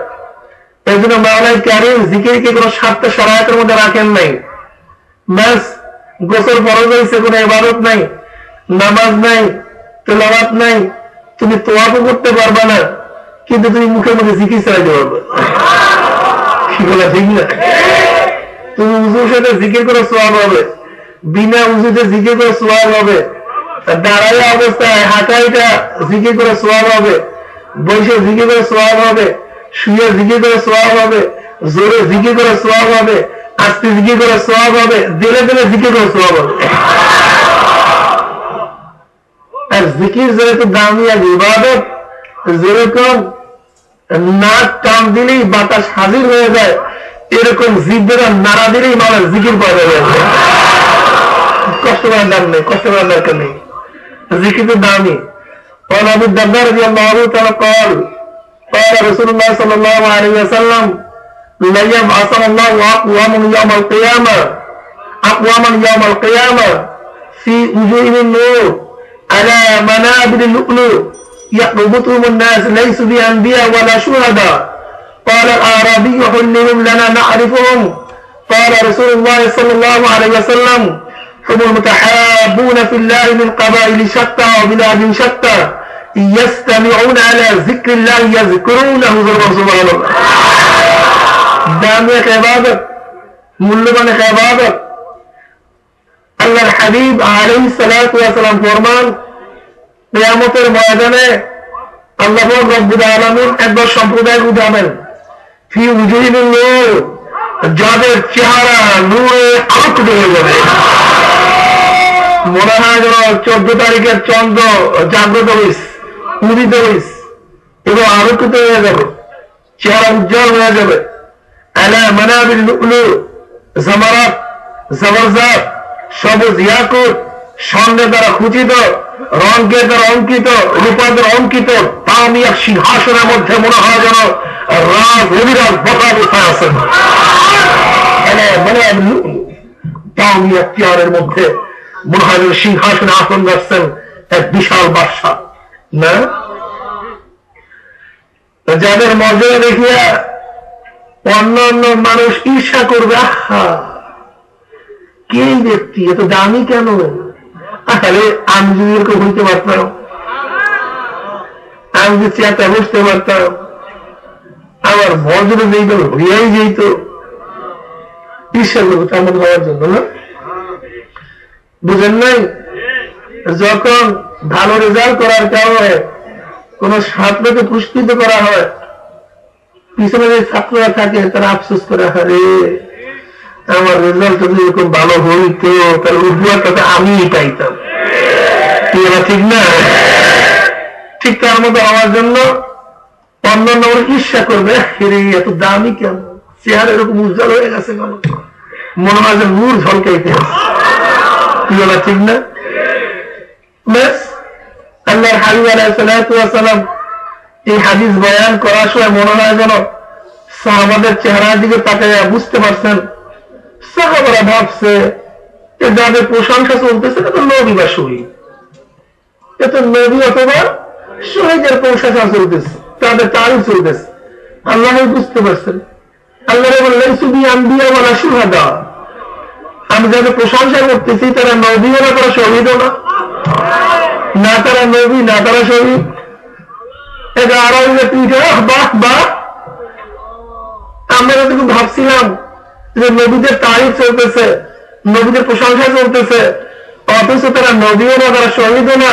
এই জন্য মাওলাই কারীম জিকিরকে কোনো স্বার্থ শরায়তের মধ্যে রাখেন নাই। ব্যাস গোসল ফরজ হয়েছে, কোনো ইবাদত নাই, নামাজ নাই, তেলাওয়াত নাই, তুমি তোয়াফও করতে পারবা না, কিন্তু তুমি মুখের মধ্যে জিকির চালাইতে পারবে। কি বলা ঠিক না? তুমি উযুর সাথে জিকির করে সওয়াব হবে, বিনা উযুতে জিকির করে সওয়াব হবে, দাঁড়াইয়া অবস্থায় হাঁটাইটা জিকির করে সওয়াব হবে, বসে জিকির করে সওয়াব হবে, শুয়ে জিকির করে সওয়াব হবে, জোরে জিকির করে সওয়াব হবে, আস্তে জিকির করে সওয়াব হবে, দিলে দিলে জিকির করে সওয়াব হবে। আর জিকির যেহেতু দামি এক ইবাদত, যেরকম নাক টান দিলেই বাতাস হাজির হয়ে যায়, এরকম জিব্বেরা নাড়া দিলেই মানুষ জিকির পাওয়া যায়। কষ্ট করার দাম নেই, কষ্ট করার দরকার নেই, জিকির তো দামি। قال أبو الدرداء رضي الله تعالى قال قال رسول الله صلى الله عليه وسلم لا يبعثن الله أقواما يوم القيامة في وجوههم النور على منابر اللؤلؤ يقبضهم الناس ليسوا بأنبياء ولا شهداء. قال الأعرابي حلهم لنا نعرفهم. قال رسول الله صلى الله عليه وسلم هم المتحابون في الله من قبائل شتى وبلاد شتى يستمعون على ذكر الله يذكرونه سبحان الله. দামি এক ইবাদত, মূল্যবান এক ইবাদত। আল্লাহর হাবিব আলাইহিস সালাতু ওয়াস সালাম ফরমান, কিয়ামতের ময়দানে আল্লাহ রাব্বুল আলামিন একবার সম্প্রদায় উঠাবেন, ফি উজুহিন নূর, যাদের চেহারা নূরে আলোকিত হয়ে যাবে। মনে হয় যেন 14 তারিখের চন্দ্র জাগ্রত হয়েছে, উদিত হয়েছে এবং আলোকিত হয়ে যাবে, চেহারা উজ্জ্বল হয়ে যাবে। আলা মানাবিল লুলু জামারাত জবরজাত সবুজ ইয়াকুত, স্বর্ণের দ্বারা খচিত, রঙের দ্বারা অঙ্কিত, রূপার দ্বারা অঙ্কিত দামি এক সিংহাসনের মধ্যে মনে হয় যেন রাজ অভিরাজ বসা অবস্থায় আছেন। দামি এক চেয়ারের মধ্যে মনে হয় যেন সিংহাসনে আসন যাচ্ছেন এক বিশাল বাদশা না। যাদের মর্যাদা দেখিয়া অন্য অন্য মানুষ ঈর্ষা করবে, আহা কে ব্যক্তি এত দামি কেন, আরে আমি যদি এরকম হইতে পারতাম, আমি যদি চেয়ারটা বসতে পারতাম, আমার মর্যাদা যেত হইয়াই যেত, ঈর্ষা করবো তেমন হওয়ার জন্য না। বুঝেন নাই, যখন ভালো রেজাল্ট করার কারণে কোন ছাত্রকে পুরস্কৃত করা হয়, পিছনে যে ছাত্ররা থাকে তারা আফসোস করে, আরে আমার রেজাল্ট যদি এরকম ভালো হইতো তাহলে উপহারটা আমি পাইতাম, ঠিক না? ঠিক তার মতো হওয়ার জন্য অন্যান্য ঈর্ষা করবে, এত দামি কেন, চেহারা এরকম উজ্জ্বল হয়ে গেছে কেন, মনে হয় যে নূর ঝলকাইতে আছে, ঠিক না? ব্যাস আল্লাহর হাবিব আলাইহিস সালাতু ওয়াস সালাম এই হাদিস বয়ান করার সময় মনে হয় যেন সাহাবাদের চেহারার দিকে তাকাইয়া বুঝতে পারছেন, সাহাবারা ভাবছে যাদের প্রশংসা চলতেছে এটা তো নবী বা শহীদ, এটা নবী অথবা শহীদের প্রশংসা চলতেছে, তাদের তারিফ চলতেছে। আল্লাহ বুঝতে পারছেন, আল্লাহ বললেন শুধু আম্বিয়া ওয়ালা শুহাদা, আমি যাদের প্রশংসা করতেছি তারা নবীও না, তারা শহীদও না, না তারা নবী না তারা শহীদ। এটা আরো বাহ বাহ, আমরা যতটুকু ভাবছিলাম যে নবীদের তারিফ চলতেছে, নবীদের প্রশংসা চলতেছে, অথচ তারা নবীও না তারা শহীদও না,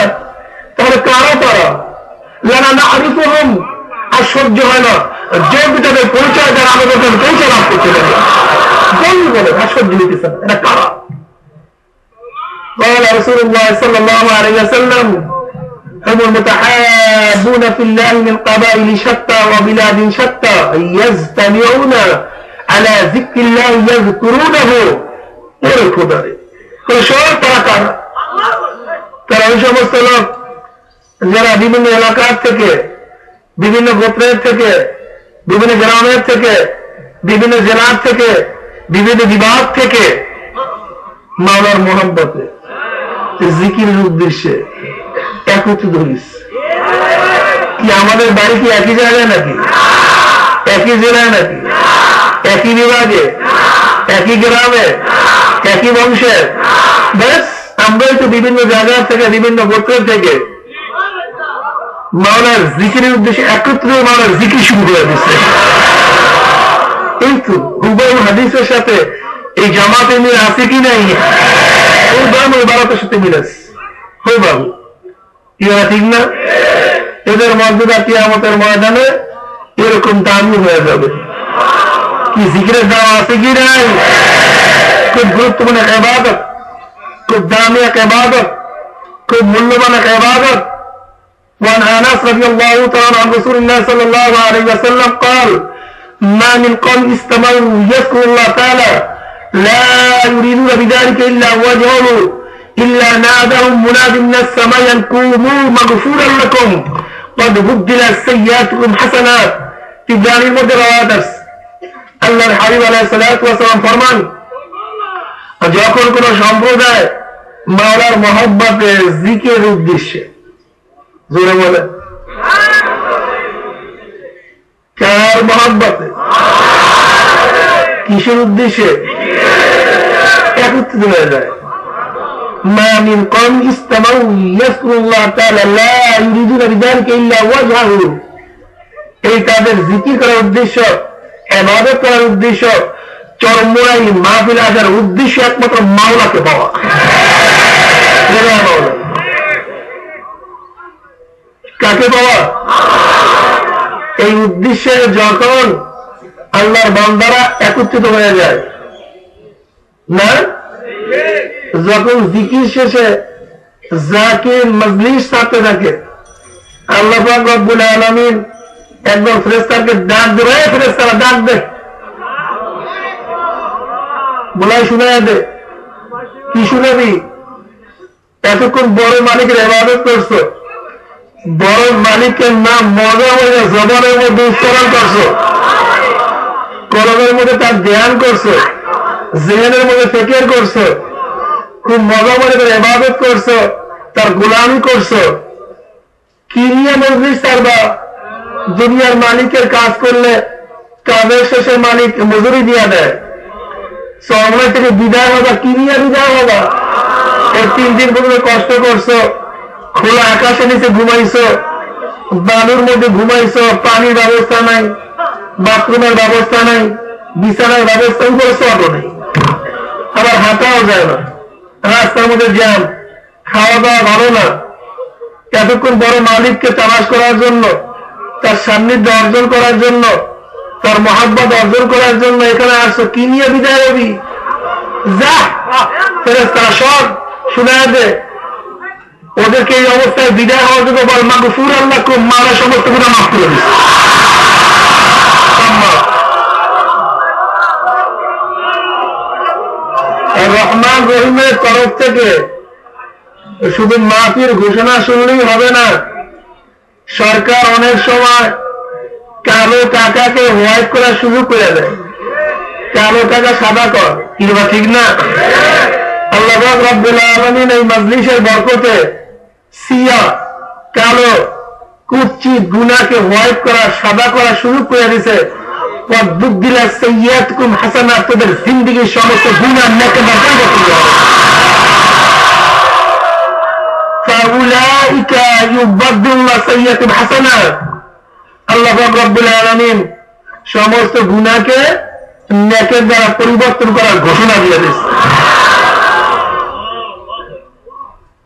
তাহলে কারা তারা? যারা না আরিফুহুম, আর সহ্য হয় না যদি তাদের পরিচয় যারা আমাদের পরিচয় লাভ করতে পারে, বলে আর সহ্য হইতেছে না, এটা কারা? قال رسول الله صلى الله عليه وسلم هم المتحابون في الله من قبائل شتى وبلاد شتى يجتمعون على ذكر الله يذكرونه ويذكرونه। তারা ওই সমস্ত লোক যারা বিভিন্ন এলাকার থেকে, বিভিন্ন গোত্রের থেকে, বিভিন্ন গ্রামের থেকে, বিভিন্ন জেলার থেকে, বিভিন্ন বিভাগ থেকে মাওলার মোহাম্মতে জিকিরের উদ্দেশ্যে একত্রিত হয়েছে। কি আমাদের বাড়ি কি একই জায়গায় নাকি, একই জেলায় নাকি, একই বিভাগে, একই গ্রামে, একই বংশের? ব্যাস আমরাই তো বিভিন্ন জায়গা থেকে, বিভিন্ন গোত্রের থেকে মাওলার জিকিরের উদ্দেশ্যে একত্রিত মাওলার জিকির শুরু করে দিচ্ছে। কিন্তু হুবহু হাদিসের সাথে এই জামাতে মিল আছে কি নাই? ওই বারাতের সাথে মিল আছে, হুবহু, ঠিক না? এদের মর্যাদা কিয়ামতের ময়দানে এরকম দামি হয়ে যাবে। কি জিকিরের দাম আছে কি নাই? খুব গুরুত্বপূর্ণ এক ইবাদত, খুব দামি এক ইবাদত। খুব মূল্যবান এক ইবাদত। وعن أنس رضي الله تعالى عن رسول الله صلى الله عليه وسلم قال ما من قوم استمعوا يذكر الله تعالى لا يريدون بذلك إلا وجهه إلا ناداهم مناد من السماء أن قوموا مغفورا لكم قد بدلت سيئاتكم حسنات। তিবরানীর মধ্যে রওয়ায়াত আছে, আল্লাহর হাবিব আলাইহিস সালাতু ওয়াস সালাম ফরমান, যখন কোন সম্প্রদায় মাওলার মহব্বতে জিকিরের উদ্দেশ্যে, জোরে বলে কার মহব্বতে, কিসের উদ্দেশ্যে একত্রিত হয়ে যায়। মা মিন কওম ইসতামাউ ইয়াযকুরুল্লাহ তাআলা লা ইউরিদুনা বিযালিকা ইল্লা ওয়াজহাহু, এই তাদের জিকির করার উদ্দেশ্য, ইবাদত করার উদ্দেশ্য, চরমোড়াই মাহফিল আসার উদ্দেশ্য একমাত্র মাওলাকে পাওয়া। কাকে পাওয়া? এই উদ্দেশ্যে যখন আল্লাহর বান্দারা একত্রিত হয়ে যায় না, যখন জিকির শেষে জাকির মজলিস সাথে থাকে, আল্লাহ পাক রব্বুল আলামিন একদম ফেরেশতাকে ডাক দেবে, ফেরেশতারা ডাক দে, বলাই শুনায় দে। কি শুনাবি? এতক্ষণ বড় মালিকের ইবাদত করছো, বড় মালিকের নাম মজা হয়ে জবানের মধ্যে উচ্চারণ করছো, কলমের মধ্যে তার ধ্যান করছো, জেহেনের মধ্যে ফিকির করছো, খুব মজা মালিকের ইবাদত করছো, তার গোলামি করছো। কি নিয়ে মজলিস ছাড়বা? দুনিয়ার মালিকের কাজ করলে কাজের শেষে মালিক মজুরি দিয়া দেয়, সময় থেকে বিদায় হবা, কি নিয়ে বিদায় হবা? এই 3 দিন পর্যন্ত কষ্ট করছো, খোলা আকাশের নিচে ঘুমাইছো, বালুর মধ্যে ঘুমাইছো, পানির ব্যবস্থা নাই, বাথরুমের ব্যবস্থা নাই, বিছানার ব্যবস্থা করছো, অটো নেই, আবার হাঁটাও যায় না, রাস্তার মধ্যে জ্যাম, খাওয়া দাওয়া ভালো না। এতক্ষণ বড় মালিককে তালাশ করার জন্য, তার সান্নিধ্য অর্জন করার জন্য, তার মহাব্বত অর্জন করার জন্য এখানে আসছো, কি নিয়ে বিদায় হবি? যা ফেরেশতারা সব শুনায় দে, ওদেরকে এই অবস্থায় বিদায় হওয়ার জন্য বল মাগফুরান লাকুম, মারা সমস্ত গুনাহ মাফ করে দিস। রহমান রহিমের তরফ থেকে শুধু মাফির ঘোষণা শুনলেই হবে না, সরকার অনেক সময় কালো টাকাকে হোয়াইট করার সুযোগ করে দেয়, কালো টাকা সাদা কর, কি বা ঠিক না? আল্লাহ রাব্বুল আলামিন এই মজলিসের বরকতে সিয়া কালো কুচ্ছিত গুনাহকে হোয়াইট করা, সাদা করা শুরু করে দিয়েছে। ওয়াবুদ্দিলাত সাইয়্যাতুকুম হাসানাত, তোদের জিন্দেগির সমস্ত গুনাহ নেকি বদল হয়ে যাবে। ফাউলাইকা ইউবাদদিলুল্লাহু সাইয়্যাতুহুম হাসানাত, আল্লাহ রাব্বুল আলামিন সমস্ত গুনাহকে নেকের দ্বারা পরিবর্তন করার ঘোষণা দিয়ে দিয়েছে।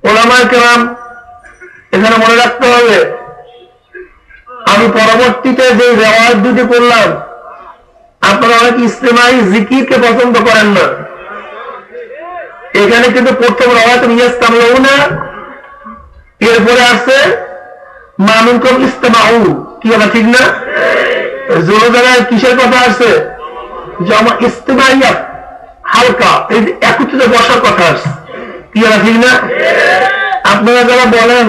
ওলামায়ে কেরাম এখানে মনে রাখতে হবে, আমি পরবর্তীতে যে রিওয়ায়াত দুটি করলাম, আপনারা অনেক ইস্তেমাই জিকিরকে পছন্দ করেন না। এখানে কিন্তু প্রথম রিওয়ায়াত ইয়াস্তামিউনা, এরপরে আছে মা মিনকুম ইস্তামাউ, কি বলা ঠিক না? জোর জায়গায় কিসের কথা আছে? যেমন ইস্তেমাইয়া হালকা, এই যে একত্রিত বসার কথা আছে, কি বলা ঠিক না? আপনারা যারা বলেন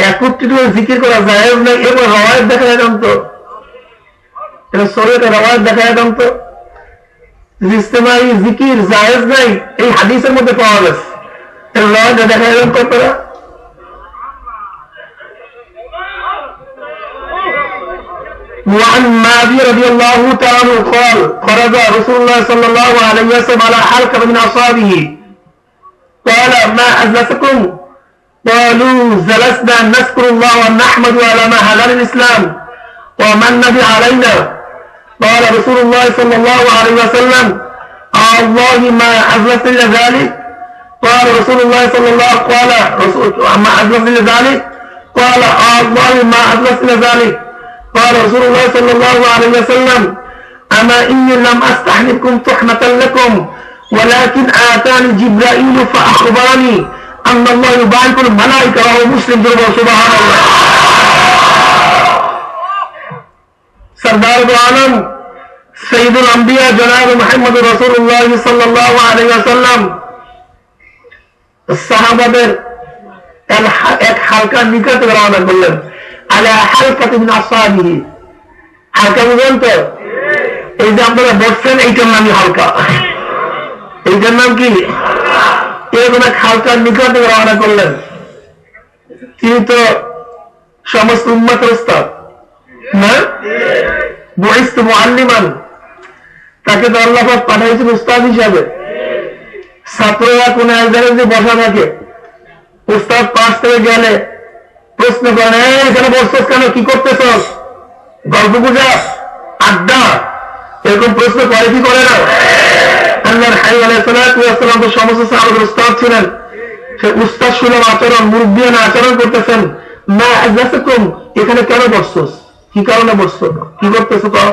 একত্রিত জিকির করা যায় না, এবার রওয়ায়াত দেখা যেতাম তো, এটা শরীয়তে রওয়ায়াত দেখা যেতাম তো, ইস্তেমাই জিকির জায়েজ নাই, এই হাদিসের মধ্যে পাওয়া গেছে, এর রওয়ায়াত দেখা যেতাম তো। আপনারা وعن معاذ رضي الله تعالى عنه قال خرج رسول الله صلى الله عليه وسلم على حلقة من أصحابه قال ما أجلسكم؟ قالوا جلسنا نذكر الله ونحمد على ما هدانا الإسلام ومن نبي علينا. قال رسول الله صلى الله عليه وسلم الله ما أجلسنا إلى ذلك. قال رسول الله صلى الله قال ما أجلسنا إلى ذلك. قال الله ما أجلسنا إلى ذلك. قال رسول الله صلى الله عليه وسلم أما إني لم أستحلفكم تحمة لكم ولكن آتاني جبرائيل فأخبرني আল্লাহ ইউবাইকুল মালাইকা ওয়া মুসলিম সুবহানাল্লাহ। সরদার দো আলম সৈয়দুল আম্বিয়া জনাব মুহাম্মদ রাসূলুল্লাহ সাল্লাল্লাহু আলাইহি ওয়াসাল্লাম সাহাবাদের এক হালকা নিকট রওনা করলেন, আলা হালকাতি মিন আসহাবিহি। হালকা বুঝেন তো? এই যে আপনারা বসছেন এইটার নামই হালকা। এইটার নাম কি? এরকম এক হালকার নিকট রওনা করলেন। তিনি তো সমস্ত উম্মতের উস্তাদ না? বুইসতু মুআল্লিমান, তাকে তো আল্লাহ পাক পাঠাইছেন উস্তাদ হিসাবে। ছাত্ররা কোন এক জায়গায় যে বসা থাকে, উস্তাদ পাশ থেকে গেলে প্রশ্ন করেন, এখানে বসছস কেন, কি করতেছস, গল্প গুজব, আড্ডা, এরকম প্রশ্ন করে কি করে না? আল্লাহর হাবিব আলাইহিস সালাতু ওয়াস সালাম তো সমস্ত সাহাবাদের উস্তাদ ছিলেন। সে উস্তাদ সুলভ আচরণ, মুরব্বিয়ানা আচরণ করতেছেন। মা আজলাসাকুম, এখানে কেন বসছস, কি কারণে বসছো, কি করতেছো, তো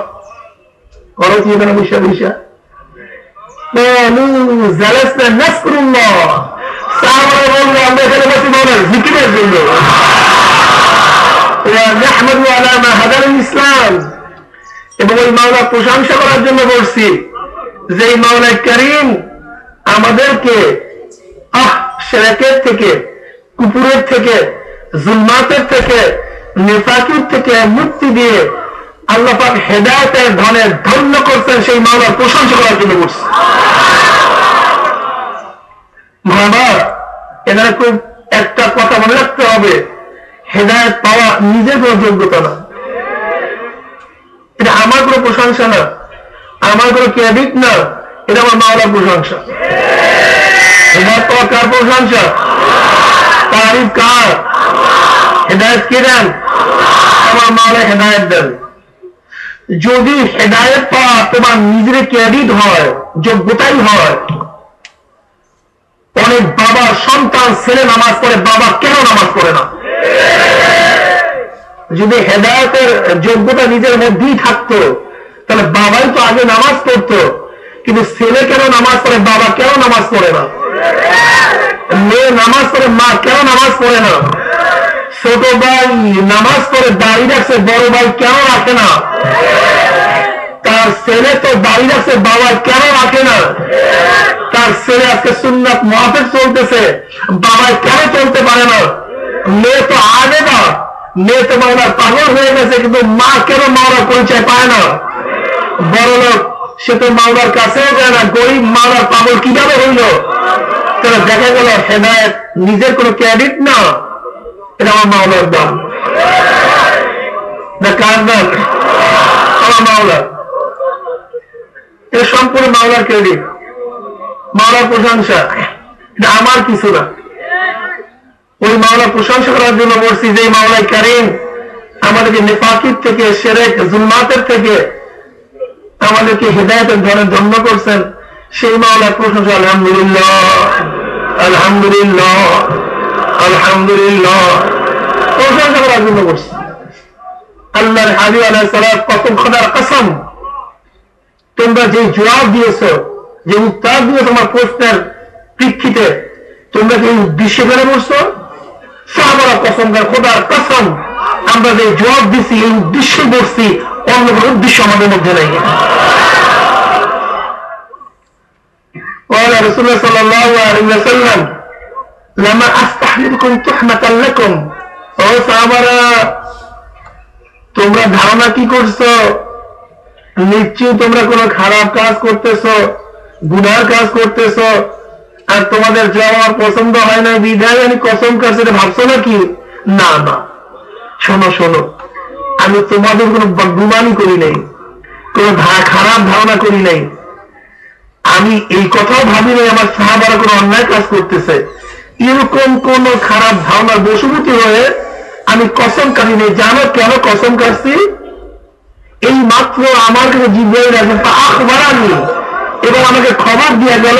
করো কি এখানে বসে বসে? জালাসনা নাযকুরুল্লাহ, সাহাবারা বলল আমরা এখানে বসি মাওলার জিকিরের জন্য। ওয়া নাহমাদু আলা মা হাদাল ইসলাম, এবং ওই মাওলার প্রশংসা করার জন্য বলছি যে এই মাওলা কারীম আমাদেরকে শিরকের থেকে, কুফরের থেকে, জুলমাতের থেকে, নিফাকের থেকে মুক্তি দিয়ে আল্লাহ পাক হেদায়েতের ধনে ধন্য করছেন, সেই মাওলার প্রশংসা করার জন্য বলছি। বাবা, এখানে খুব একটা কথা মনে রাখতে হবে, হেদায়েত পাওয়া নিজের কোনো যোগ্যতা না, এটা আমার কোনো প্রশংসা না, আমার কোনো ক্রেডিট না, এটা আমার মাওলার প্রশংসা। হেদায়েত পাওয়া কার প্রশংসা? তারিফ কার? হেদায়েত কে দেন? আমার মাওলা হেদায়েত দেন। যদি হেদায়েত পাওয়া তোমার নিজের ক্রেডিট হয়, যোগ্যতাই হয়, অনেক বাবার সন্তান ছেলে নামাজ পড়ে, বাবা কেন নামাজ পড়ে না? যদি হেদায়েতের যোগ্যতা নিজের মধ্যেই থাকতো, তাহলে বাবাই তো আগে নামাজ পড়তো। কিন্তু ছেলে কেন নামাজ পড়ে, বাবা কেন নামাজ পড়ে না? মেয়ে নামাজ পড়ে, মা কেন নামাজ পড়ে না? ছোট ভাই নামাজ পড়ে, দাড়ি রাখছে, বড় ভাই কেন রাখে না? তার ছেলে তো দাড়ি রাখছে, বাবা কেন রাখে না? তার ছেলে আজকে সুন্নাত মুআফিক চলতেছে, বাবা কেন চলতে পারে না? মেয়ে তো আগে না, মেয়ে তো মাওলার পাগল হয়ে গেছে, কিন্তু মা কেন মাওলার পরিচয় পায় না? বড় লোক সে তো মাওলার কাছেও যায় না, গরিব মাওলার পাগল কিভাবে হইল? তাহলে দেখা গেল হেদায়েত নিজের কোনো ক্রেডিট না, এটা আমার মাওলার দান না, কার দান? আমার মাওলার। এটা সম্পূর্ণ মাওলার ক্রেডিট, মাওলার প্রশংসা, এটা আমার কিছু না। ওই মাওলার প্রশংসা করার জন্য বলছি যে মাওলাই কারীম আমাদেরকে নিফাকির থেকে, শিরক, জুলমাতের থেকে আমাদেরকে হেদায়েতের ধনে ধন্য করছেন, সেই মাওলার প্রশংসা। আলহামদুলিল্লাহ, আলহামদুলিল্লাহ, আলহামদুলিল্লাহ, প্রশংসা করার জন্য করছি। আল্লাহর হাবিব আলাইহিস সালাত কসম, খোদার কসম, তোমরা যে জবাব দিয়েছো, যে উত্তর দিয়েছো আমার প্রশ্নের প্রেক্ষিতে, তোমরা কি উদ্দেশ্য করে বলছো? সাহাবারা কসম করে, খোদার কসম, আমরা যে জবাব দিচ্ছি এই উদ্দেশ্যে বলছি, অন্য কোনো উদ্দেশ্য আমাদের মধ্যে নেই। রাসূলুল্লাহ সাল্লাল্লাহু আলাইহি ওয়াসাল্লাম, লামা আস্তাহলিকুম তুহমাতাল লাকুম, ও সাহাবারা তোমরা ধারণা কি করছো? নিশ্চয়ই তোমরা কোনো খারাপ কাজ করতেছো, গুনার কাজ করতেছো, আর তোমাদের যাওয়ার পছন্দ হয় না বিধায় আমি কসম কাছে ভাবছো নাকি? না না, শোনো শোনো, আমি তোমাদের কোনো গুমানি করি নাই, কোনো খারাপ ধারণা করি নাই। আমি এই কথাও ভাবি নাই আমার সাহাবারা কোনো অন্যায় কাজ করতেছে। এরকম কোন খারাপ ধারণার বশবর্তী হয়ে আমি কসম কাটি নেই। জানো কেন কসম কাটছি? এই মাত্র আমার কাছে জিবরাইল আখবারানি, এবং আমাকে খবর দিয়ে গেল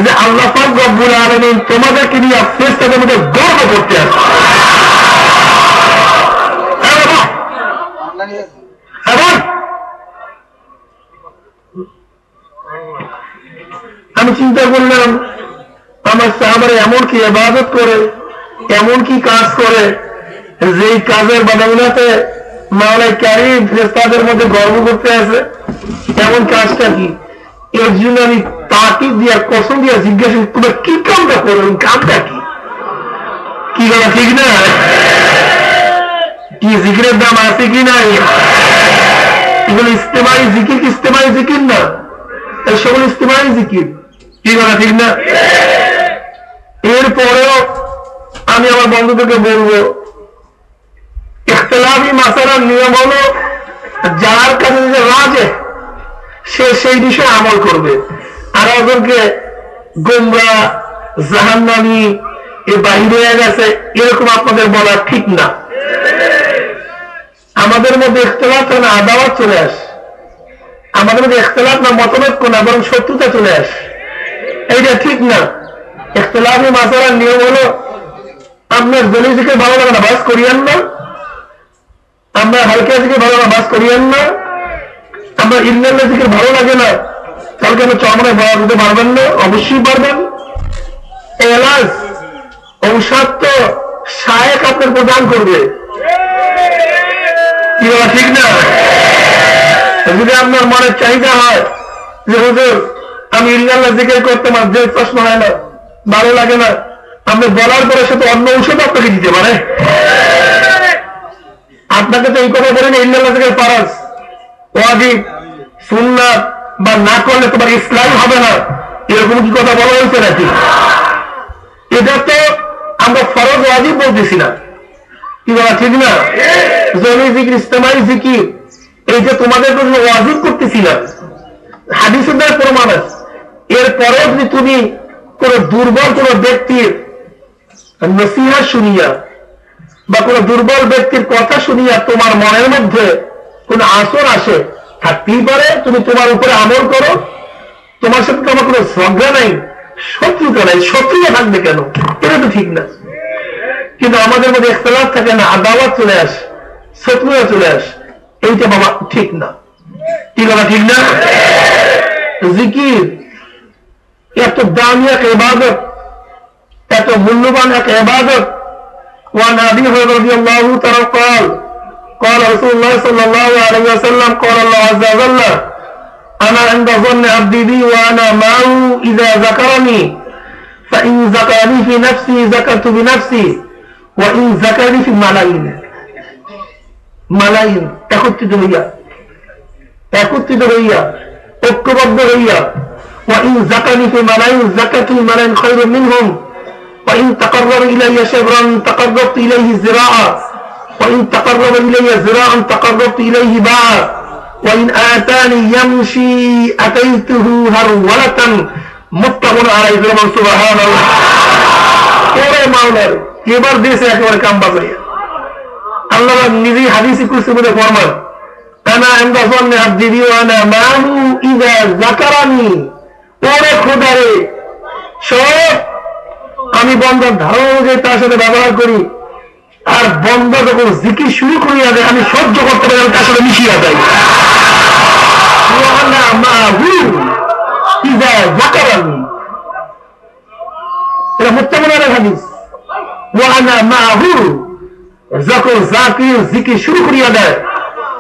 যে আল্লাহ পাক রব্বুল আলামিন তোমাদেরকে নিয়ে ফেরেশতাদের মধ্যে গর্ব করতে আছে। আমি চিন্তা করলাম আমার আমার সাহাবারা এমন কি ইবাদত করে, এমন কি কাজ করে, যে কাজের বদৌলতে মাওলাই কারীম ফেরেশতাদের মধ্যে গর্ব করতে আছে। এমন কাজটা কি? এর জন্য আমি তাকিদ দিয়া কসম দিয়া জিজ্ঞাসা, তোমরা কি কামটা করবেন? কামটা কি? কি বলা ঠিক না? কি জিকিরের দাম আছে কি নাই? এগুলো ইস্তেমাই জিকির কি ইস্তেমাই জিকির না? এই সকল ইস্তেমাই জিকির। কি বলা ঠিক না? এরপরেও আমি আমার বন্ধুদেরকে বলবো, ইখতিলাফি মাসালার নিয়ম হলো যার কাছে যে রাজে সে সেই বিষয়ে আমল করবে, আর ওদেরকে গোমরা জাহান্নামী এ বাহির হয়ে গেছে এরকম আপনাদের বলা ঠিক না। আমাদের মধ্যে ইখতিলাফ না আদাওয়াত চলে আসে, আমাদের মধ্যে ইখতিলাফ না মতভেদ না বরং শত্রুতা চলে আসে, এইটা ঠিক না। ইখতিলাফি মাসালার নিয়ম হলো আপনার জলি থেকে ভালো লাগে না বাস করিয়েন না, আমরা হালকা থেকে ভালো না বাস করিয়েন না, আমরা ইল্লাল্লাহ থেকে ভালো লাগে না তাহলে কেন চরমনে বলা দিতে পারবেন না? অবশ্যই পারবেন। এলাজ ঔষধ তো শায়েখ আপনার প্রদান করবে, কি বলা ঠিক না? যদি আপনার মনের চাহিদা হয় যে হুজুর আমি ইল্লাল্লাহ জিকির করতে আমার যে প্রশ্ন হয় না, ভালো লাগে না, আপনি বলার পরে সে তো অন্য ঔষধ আপনাকে দিতে পারে। আপনাকে তো এই কথা বলেন ইল্লাল্লাহ জিকির ফরজ, ওয়াজিব, সুন্নাত বা না করলে তোমার ইসলাম হবে না, এরকম কি কথা বলা হয়েছে নাকি? এটা তো আমরা ফরজ ওয়াজিব বলতেছি না, কি বলা ঠিক না? জমি জিকির ইস্তেমাই জিকির এই যে তোমাদের জন্য ওয়াজিব করতেছি না, হাদিসের দ্বারা প্রমাণ আছে। এরপরেও যদি তুমি কোন দুর্বল কোন ব্যক্তির নসিহা শুনিয়া বা কোন দুর্বল ব্যক্তির কথা শুনিয়া তোমার মনের মধ্যে কোন আসর আসে, থাকতেই পারে, তুমি তোমার উপরে আমল করো, তোমার সাথে তোমার কোনো ঝগড়া নাই, শত্রুতা নাই, শত্রুতা থাকবে কেন? এটা তো ঠিক না। কিন্তু আমাদের মধ্যে ইখতিলাফ থাকে না, আদাওয়াত চলে আসে, শত্রুতা চলে আসে, এইটা বাবা ঠিক না। কি বাবা ঠিক না? জিকির এত দামি এক ইবাদত, এত মূল্যবান এক ইবাদত। وعن أبي هريرة رضي الله تعالى قال قال رسول الله صلى الله عليه وسلم قال الله عز وجل أنا عند ظن عبدي بي وأنا معه إذا ذكرني فإن ذكرني في نفسي ذكرت بنفسي وإن ذكرني في ملايين ملايين একত্রিত হইয়া ঐক্যবদ্ধ হইয়া وإن ذكرني في ملايين ذكرت ملايين خير منهم وإن تقرب إلي شبرا تقربت إليه ذراعا وإن تقرب إلي ذراعا تقربت إليه باعا وإن آتاني يمشي أتيته هرولة متفق عليه سبحان الله। ওরে মাওলার এবার দেশে একেবারে কাম বাজাইয়া আল্লাহ নিজেই হাদিসে কুরসির মধ্যে ফরমান আনা ইনদা যান্নি আবদি বি ওয়া আনা মাহু ইযা যাকারানি। ওরে খোদারে সব আমি বন্দার ধারণা অনুযায়ী তার সাথে ব্যবহার করি, আর বন্দা যখন জিকির শুরু করিয়া দেয় আমি সহ্য করতে পারি, আমি তার সাথে মিশিয়া যাই। এটা মুত্তাফাক আলাইহি হাদিস। ওয়া আনা মাহু যখন জাকির জিকির শুরু করিয়া দেয়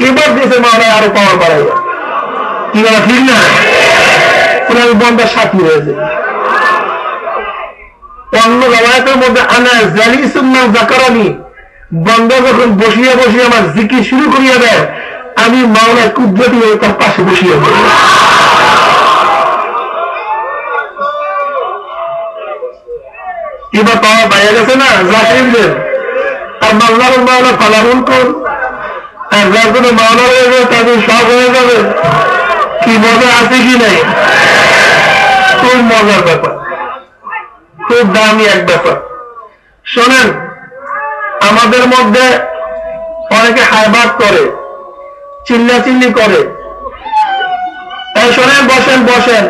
এবার দেশে মাওলানা আরো পাওয়ার বাড়াইয়া, কি বলা ঠিক না? আমি বন্দার সাথী হয়ে যাই। অন্য রাওয়ায়াতের মধ্যে আনা জালিসুন মান যাকারানি, বান্দা যখন বসিয়া বসিয়া আমার জিকির শুরু করিয়া দেয় আমি মাওলানা কুদরতি হয়ে তার পাশে বসিয়া পড়ি। এবার পাওয়া পাইয়া গেছে না জাকিরদের। আর মাওলার মাওলা ফালাহুল কোন, আর যার জন্য মাওলা হয়ে যাবে তাদের সব হয়ে যাবে। কি মজা আছে কি নাই? খুব মজার ব্যাপার, খুব দামি এক ব্যাপার। শোনেন, আমাদের মধ্যে অনেকে হায়বাত করে, চিল্লাচিল্লি করে। শোনেন, বসেন বসেন,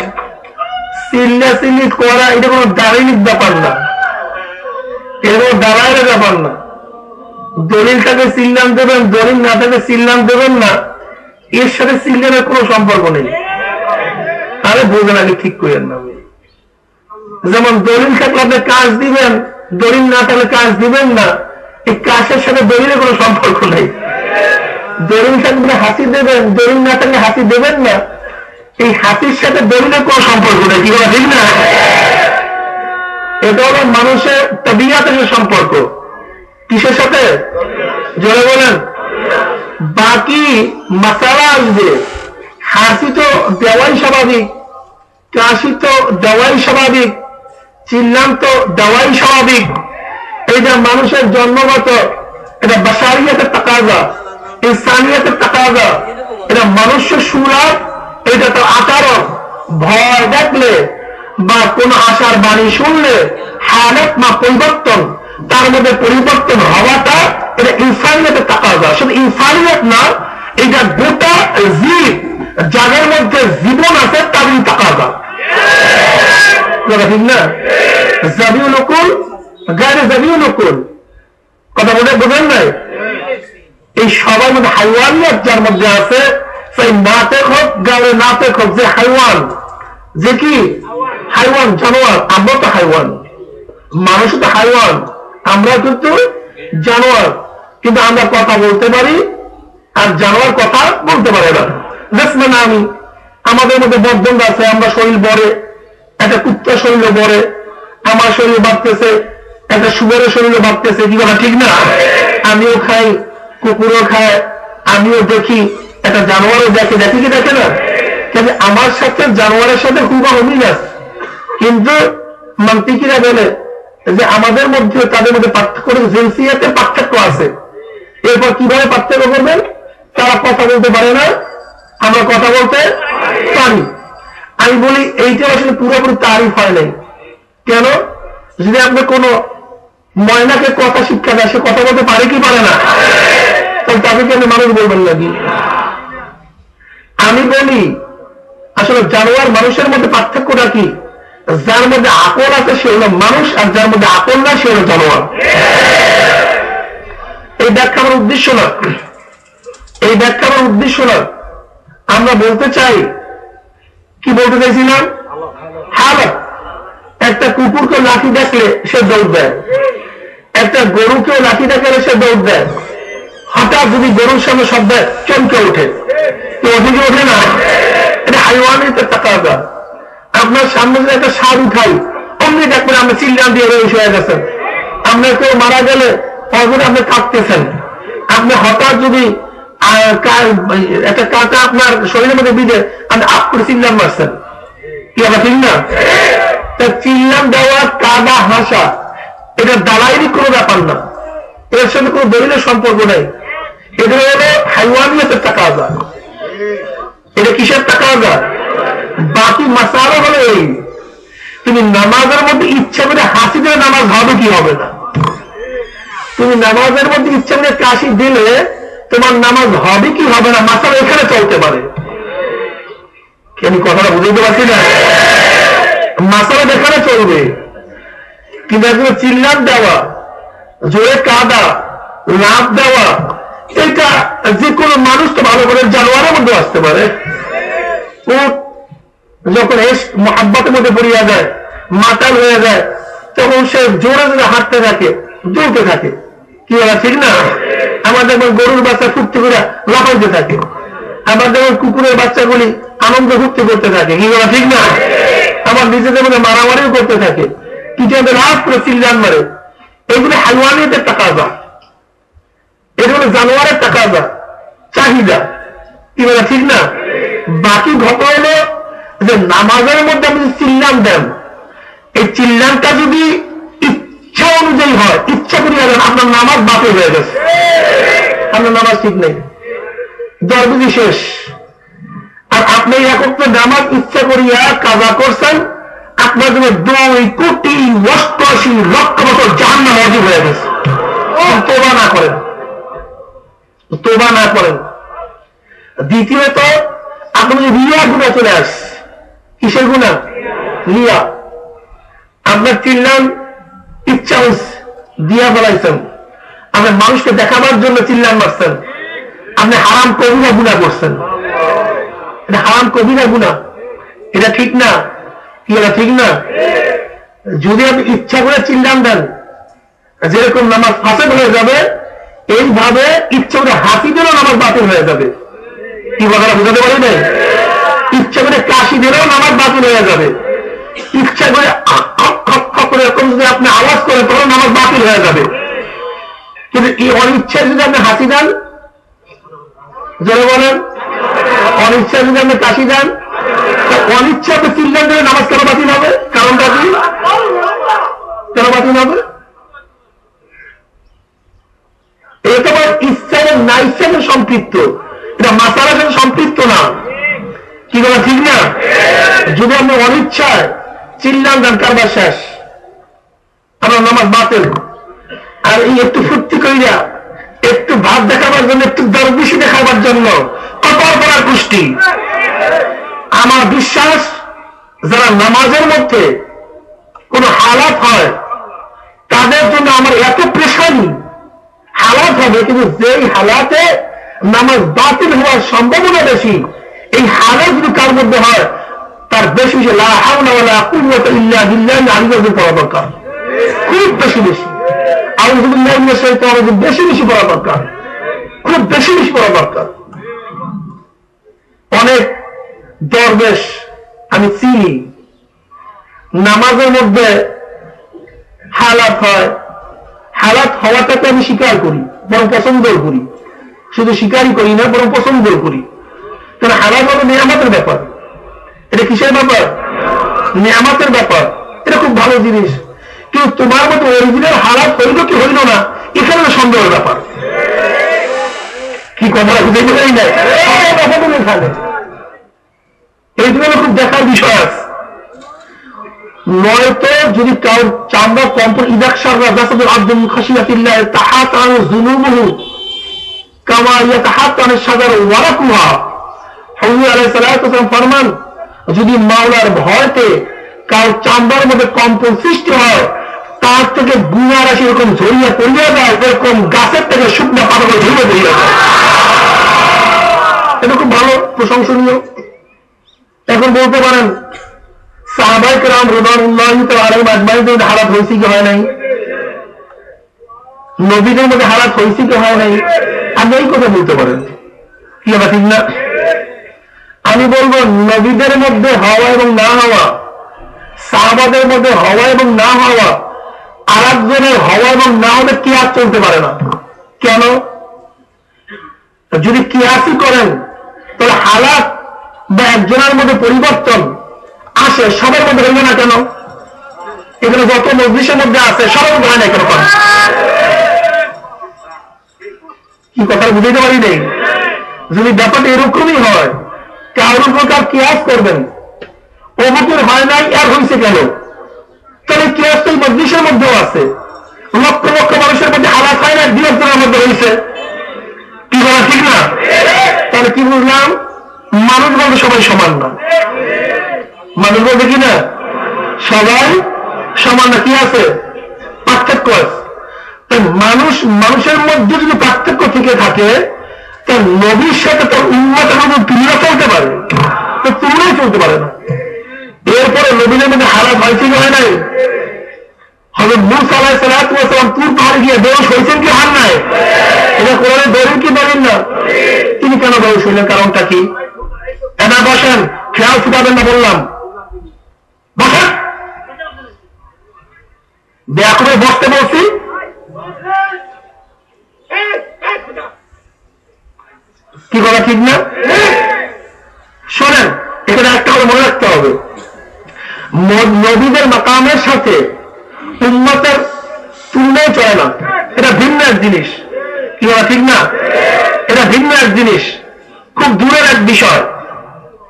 চিল্লাচিল্লি করা এটা কোনো দাঁড়িয়ে ব্যাপার না, এটা কোনো দাঁড়াইয়ের ব্যাপার না। দলিল থাকে চিল্লাম দেবেন, দলিল না থাকে চিল্লাম দেবেন না, এর সাথে চিল্লামের কোনো সম্পর্ক নেই। আরে বোঝেন আগে ঠিক করেন না, যেমন দলিল থাকলে আপনি কাজ দিবেন, দলিল না থাকলে কাজ দিবেন না। এই কাজের সাথে দলিলের কোনো সম্পর্ক নেই। দলিল থাকলে হাসি দেবেন, দলিল না থাকলে হাসি দেবেন না। এই হাসির সাথে দলিলের কোনো সম্পর্ক নেই। কি বলা ঠিক না? এটা হলো মানুষের তবিয়াতের সম্পর্ক। কিসের সাথে? জোরে বলেন। বাকি মাসালা আসবে। হাসি তো দেওয়াই স্বাভাবিক, কাশি তো দেওয়াই স্বাভাবিক, চিল্লান তো দেওয়াই স্বাভাবিক। এটা মানুষের জন্মগত, এটা বাশারিয়াতের তাকাজা, ইনসানিয়াতের তাকাজা, এটা মানুষের সুরাত, এটা তো আচরণ। ভয় দেখলে বা কোন আশার বাণী শুনলে হালত বা পরিবর্তন, তার মধ্যে পরিবর্তন হওয়াটা এটা ইনসানিয়াতের তাকাজা। শুধু ইনসানিয়াত না, এটা গোটা জীব যাদের মধ্যে জীবন আছে তাদের তাকাজা। ঠিক না? জাবিউল উকুল গায়রে জাবিউল উকুল, কথা বলে বোঝেন নাই? এই সবার মধ্যে হাইওয়ানিয়াত যার মধ্যে আছে, সেই নাতেক হোক গায়রে নাতেক হোক, যে হাইওয়ান, যে কি হাইওয়ান, জানোয়ার। আমরা তো হাইওয়ান, মানুষ তো হাইওয়ান, আমরা কিন্তু জানোয়ার। কিন্তু আমরা কথা বলতে পারি, আর জানোয়ার কথা বলতে পারে না। দেখবেন আমি, আমাদের মধ্যে বদবন্ধ আছে, আমরা শরীর বড়ে, একটা কুত্তা শরীরে বড়ে, আমার শরীরে বাড়তেছে, একটা শুয়ারের শরীরে বাড়তেছে। কি কথা ঠিক না? আমিও খাই, কুকুরও খায়, আমিও দেখি, একটা জানোয়ারও দেখে। দেখি কি দেখে না? কিন্তু আমার সাথে জানোয়ারের সাথে হুবহু মিল আছে। কিন্তু মান্তিকিরা বলে যে আমাদের মধ্যে তাদের মধ্যে পার্থক্য, জিনসিয়াতের পার্থক্য আছে। এরপর কিভাবে পার্থক্য করবেন? তারা কথা বলতে পারে না, আমরা কথা বলতে পারি। আমি বলি এইটা আসলে পুরোপুরি তারিফ হয় নাই। কেন? যদি আপনি কোন ময়নাকে কথা শিক্ষা দেয়, সে কথা বলতে পারে কি পারে না? তাহলে তাদেরকে আপনি মানুষ বলবেন নাকি? আমি বলি আসলে জানোয়ার মানুষের মধ্যে পার্থক্যটা কি? যার মধ্যে আকল আছে সে হলো মানুষ, আর যার মধ্যে আকল না সে হলো জানোয়ার। এই ব্যাখ্যা আমার উদ্দেশ্য না, এই ব্যাখ্যা আমার উদ্দেশ্য না। আমরা বলতে চাই, কি বলতে চাইছিলাম? হালত। একটা কুকুরকে লাঠি দেখলে সে দৌড় দেয়, একটা গরুকেও লাঠি দেখলে সে দৌড় দেয়। হঠাৎ যদি গরুর সামনে শব্দ চমকে ওঠে, তো ওঠে কি ওঠে না? এটা হাইওয়ানিয়াতের তাকাজা। আপনার সামনে যদি একটা সার উঠাই, অমনি দেখবেন আপনি চিল্লান দিয়ে রয়েছে হয়ে গেছেন। আপনার কেউ মারা গেলে অজরে আপনি কাঁদতেছেন। আপনি হঠাৎ যদি একটা কাঁটা আপনার শরীরের মধ্যে বিঁধে আপনি আপ করে চিল্লান মারছেন। কি আমরা ঠিক না? চিল্লান দেওয়া, কাদা, হাসা, এটা দালাইরই কোনো ব্যাপার না, এর সাথে কোনো দলিলের সম্পর্ক নেই। এটা হলো হাইওয়ানিয়াতের তাকাজা। এটা কিসের তাকাজা? বাকি মাসালা হলো এই, তুমি নামাজের মধ্যে ইচ্ছা করে হাসি দিলে নামাজ হবে কি হবে না? তুমি নামাজের মধ্যে ইচ্ছা করে কাশি দিলে তোমার নামাজ হবে কি হবে না, মাসালা এখানে চলতে পারে। আমি কথাটা বুঝতে পারছি না? মাসালা এখানে চলবে। কিন্তু একদম চিল্লান দেওয়া, জোরে কাদা, লাভ দেওয়া, এটা যে কোনো মানুষ তো ভালো করে জানোয়ারের মধ্যে আসতে পারে। ও যখন মহাব্বতের মধ্যে পড়িয়া যায়, মাতাল হয়ে যায়, তখন সে জোরে জোরে হাঁটতে থাকে, দৌড়তে থাকে। কি বলা ঠিক না? আমাদের গরুর বাচ্চা ফুর্তি করে লাফাইতে থাকে, আমাদের কুকুরের বাচ্চাগুলি আনন্দ ফুর্তি করতে থাকে। কি বলা ঠিক না? আমার নিজেদের মধ্যে মারামারিও করতে থাকে, কিছু লাভ করে চিল্লান মারে। এগুলো হাইওয়ানিয়াতের তাকাজা, এগুলো জানোয়ারের তাকাজা, চাহিদা। কি বলা ঠিক না? বাকি ঘটনা হলো যে নামাজের মধ্যে আপনি চিল্লান দেন, এই চিল্লানটা যদি ইচ্ছা অনুযায়ী হয়, ইচ্ছা করিয়া দেন, আপনার নামাজ বাতিল হয়ে গেছে, আপনার নামাজ ঠিক নেই, দরবেজি শেষ। আর আপনি একত্রে নামাজ ইচ্ছা করিয়া কাজা করছেন, আপনার জন্য 2,88,00,000 বছর জাহান্নাম ওয়াজিব হয়ে গেছে। তোবা না করেন, তোবা না করেন। দ্বিতীয়ত, আপনি রিয়া গুণা চলে আসছে। কিসের গুণা? রিয়া। আপনার চিল্লান ইচ্ছা হচ্ছে, দিয়া বলাইছেন, আপনি মানুষকে দেখাবার জন্য চিল্লান মারছেন, আপনি হারাম কবিরা গুণা করছেন। এটা হারাম কবিরা গুণা, এটা ঠিক না। কি এটা ঠিক না? যদি আপনি ইচ্ছা করে চিল্লান দেন, যেরকম নামাজ ফাসেদ হয়ে যাবে, এইভাবে ইচ্ছা করে হাসি দিলেও নামাজ বাতিল হয়ে যাবে। কি কথাটা বুঝাতে পারি নাই? ইচ্ছা করে কাশি দিলেও নামাজ বাতিল হয়ে যাবে। ইচ্ছা করে করে এরকম যদি আপনি আওয়াজ করেন তখন নামাজ বাতিল হয়ে যাবে। কিন্তু এই অনিচ্ছায় যদি আপনি হাসি দেন, যারা বলেন অনিচ্ছায় যদি আপনি কাশি দেন, অনিচ্ছা আপনি চিল্লান দেবে, নামাজ কেন বাতিল হবে? কারণটা কি? কেন বাতিল হবে? এটা ইচ্ছা এবং না ইচ্ছা সম্পৃক্ত, এটা মাসালার সাথে সম্পৃক্ত না। কি বলা ঠিক না? যদি আপনি অনিচ্ছায় চিল্লান দেন, কারবার শেষ, আপনার নামাজ বাতিল। আর এই একটু ফুর্তি করিয়া, একটু ভাব দেখাবার জন্য, একটু দরবেশি দেখাবার জন্য কপাল করার পুষ্টি। আমার বিশ্বাস যারা নামাজের মধ্যে কোন হালাত হয় তাদের জন্য আমার এত প্রেশানি হালাত হবে, কিন্তু যেই হালাতে নামাজ বাতিল হওয়ার সম্ভাবনা বেশি, এই হালাত যদি কার মধ্যে হয় তার বেশি বেশি লা হাওলা ওয়ালা কুওয়াতা ইল্লা বিল্লাহ আলিয়াযু পড়া দরকার, খুব বেশি বেশি। আউযু বিল্লাহি মিনাশ শাইতানির রাজিম বেশি বেশি পড়া দরকার, খুব বেশি বেশি পড়া দরকার। অনেক দরবেশ আমি চিনি, নামাজের মধ্যে হালাত হয়, হালাত হওয়াটাকে আমি স্বীকার করি, বরং পছন্দ করি। শুধু স্বীকারই করি না, বরং পছন্দ করি। কারণ হালাত হলো নিয়ামতের ব্যাপার। এটা কিসের ব্যাপার? নিয়ামতের ব্যাপার। এটা খুব ভালো জিনিস। কিন্তু তোমার মতো অরিজিনাল হালাত হইল কি হইল না, এখানে সন্দেহের ব্যাপার। কি কথা বুঝে গেলেই নাই, এখানে এই জন্য খুব দেখার বিষয় আছে। নয়তো যদি কারোর চামড়া কম্পন ইদাকশার রাজাসুল আব্দুল খাশিয়াতিল্লাহ তাহাতান যুনুবুহু কামা ইয়াতাহাতান শাজার ওয়ারাকুহা। হুজুর আলাইহিস সালাতু ওয়াসালাম ফরমান, যদি মাওলার ভয়তে কারোর চামড়ার মধ্যে কম্পন সৃষ্টি হয়, তার থেকে গুনাহ রাশি এরকম ঝরিয়ে পড়িয়ে যায়, এরকম গাছের থেকে শুকনো পাতা ঝরিয়ে পড়িয়ে যায়। এটা খুব ভালো, প্রশংসনীয়। এখন বলতে পারেন সাহাবায়ে কেরাম রাদিয়াল্লাহু তাআলা আজমাইনের হালাত হয়েছে কি হয় নাই? নবীদের মধ্যে হালাত হয়েছে কি হয় নাই? আমি এই কথা বলতে পারেন, কি কথা ঠিক না? আমি বলবো নবীদের মধ্যে হওয়া এবং না হওয়া, সাহাবাদের মধ্যে হওয়া এবং না হওয়া, আর একজনের হওয়া এবং না হলে কিয়াস চলতে পারে না। কেন? যদি কিয়াসই করেন তাহলে হালাত বা একজনের মধ্যে পরিবর্তন আসে, সবার মধ্যে হইবে না কেন? এখানে যত মজলিসের মধ্যে আছে সবার মধ্যে হয় না কেন? কি কথা বুঝতে পারি নেই। যদি ব্যাপারটা এরকমই হয়, কারোর প্রকার কিয়াস করবেন, অমুকের হয় নাই আর হয়েছে কেন? তাহলে কিয়াস তো মজলিসের মধ্যেও আছে। লক্ষ লক্ষ মানুষের মধ্যে হালাত হয় না, বিরক্তের মধ্যে হয়েছে। কি বলা ঠিক না? তাহলে কি বুঝলাম? মানুষ বলতে সবাই সমান না। মানুষ বলতে কি না সবাই সমান না, কি আছে? পার্থক্য আছে। মানুষ মানুষের মধ্যে যদি পার্থক্য থেকে থাকে, তার নবীর সাথে তার উম্মতের মধ্যে তুমিও চলতে পারে, তো তুমিও চলতে পারে না। এরপরে নবীদের মধ্যে হালাত হয়েছে কি হয় নাই? হযরত মূসা আলাইহিস সালাতু ওয়াস সালাম তুর পাহাড়ে গিয়ে বেহুশ হয়েছেন কি হন নাই? এটা কোরআনে দলিল কি দলিল না? তিনি কেন বেহুশ হইলেন? কারণটা কি? এটা বসেন, খেয়াল ছুটাবেন না বললাম, বসেন। ব্যাকুলে বসতে বলছি, কি কথা ঠিক না? শোনেন, এখানে একটা করে মনে রাখতে হবে, নবীদের মাকামের সাথে উম্মতের তুলনায় চলে না। এটা ভিন্ন এক জিনিস। কি কথা ঠিক না? এটা ভিন্ন এক জিনিস, খুব দূরের এক বিষয়।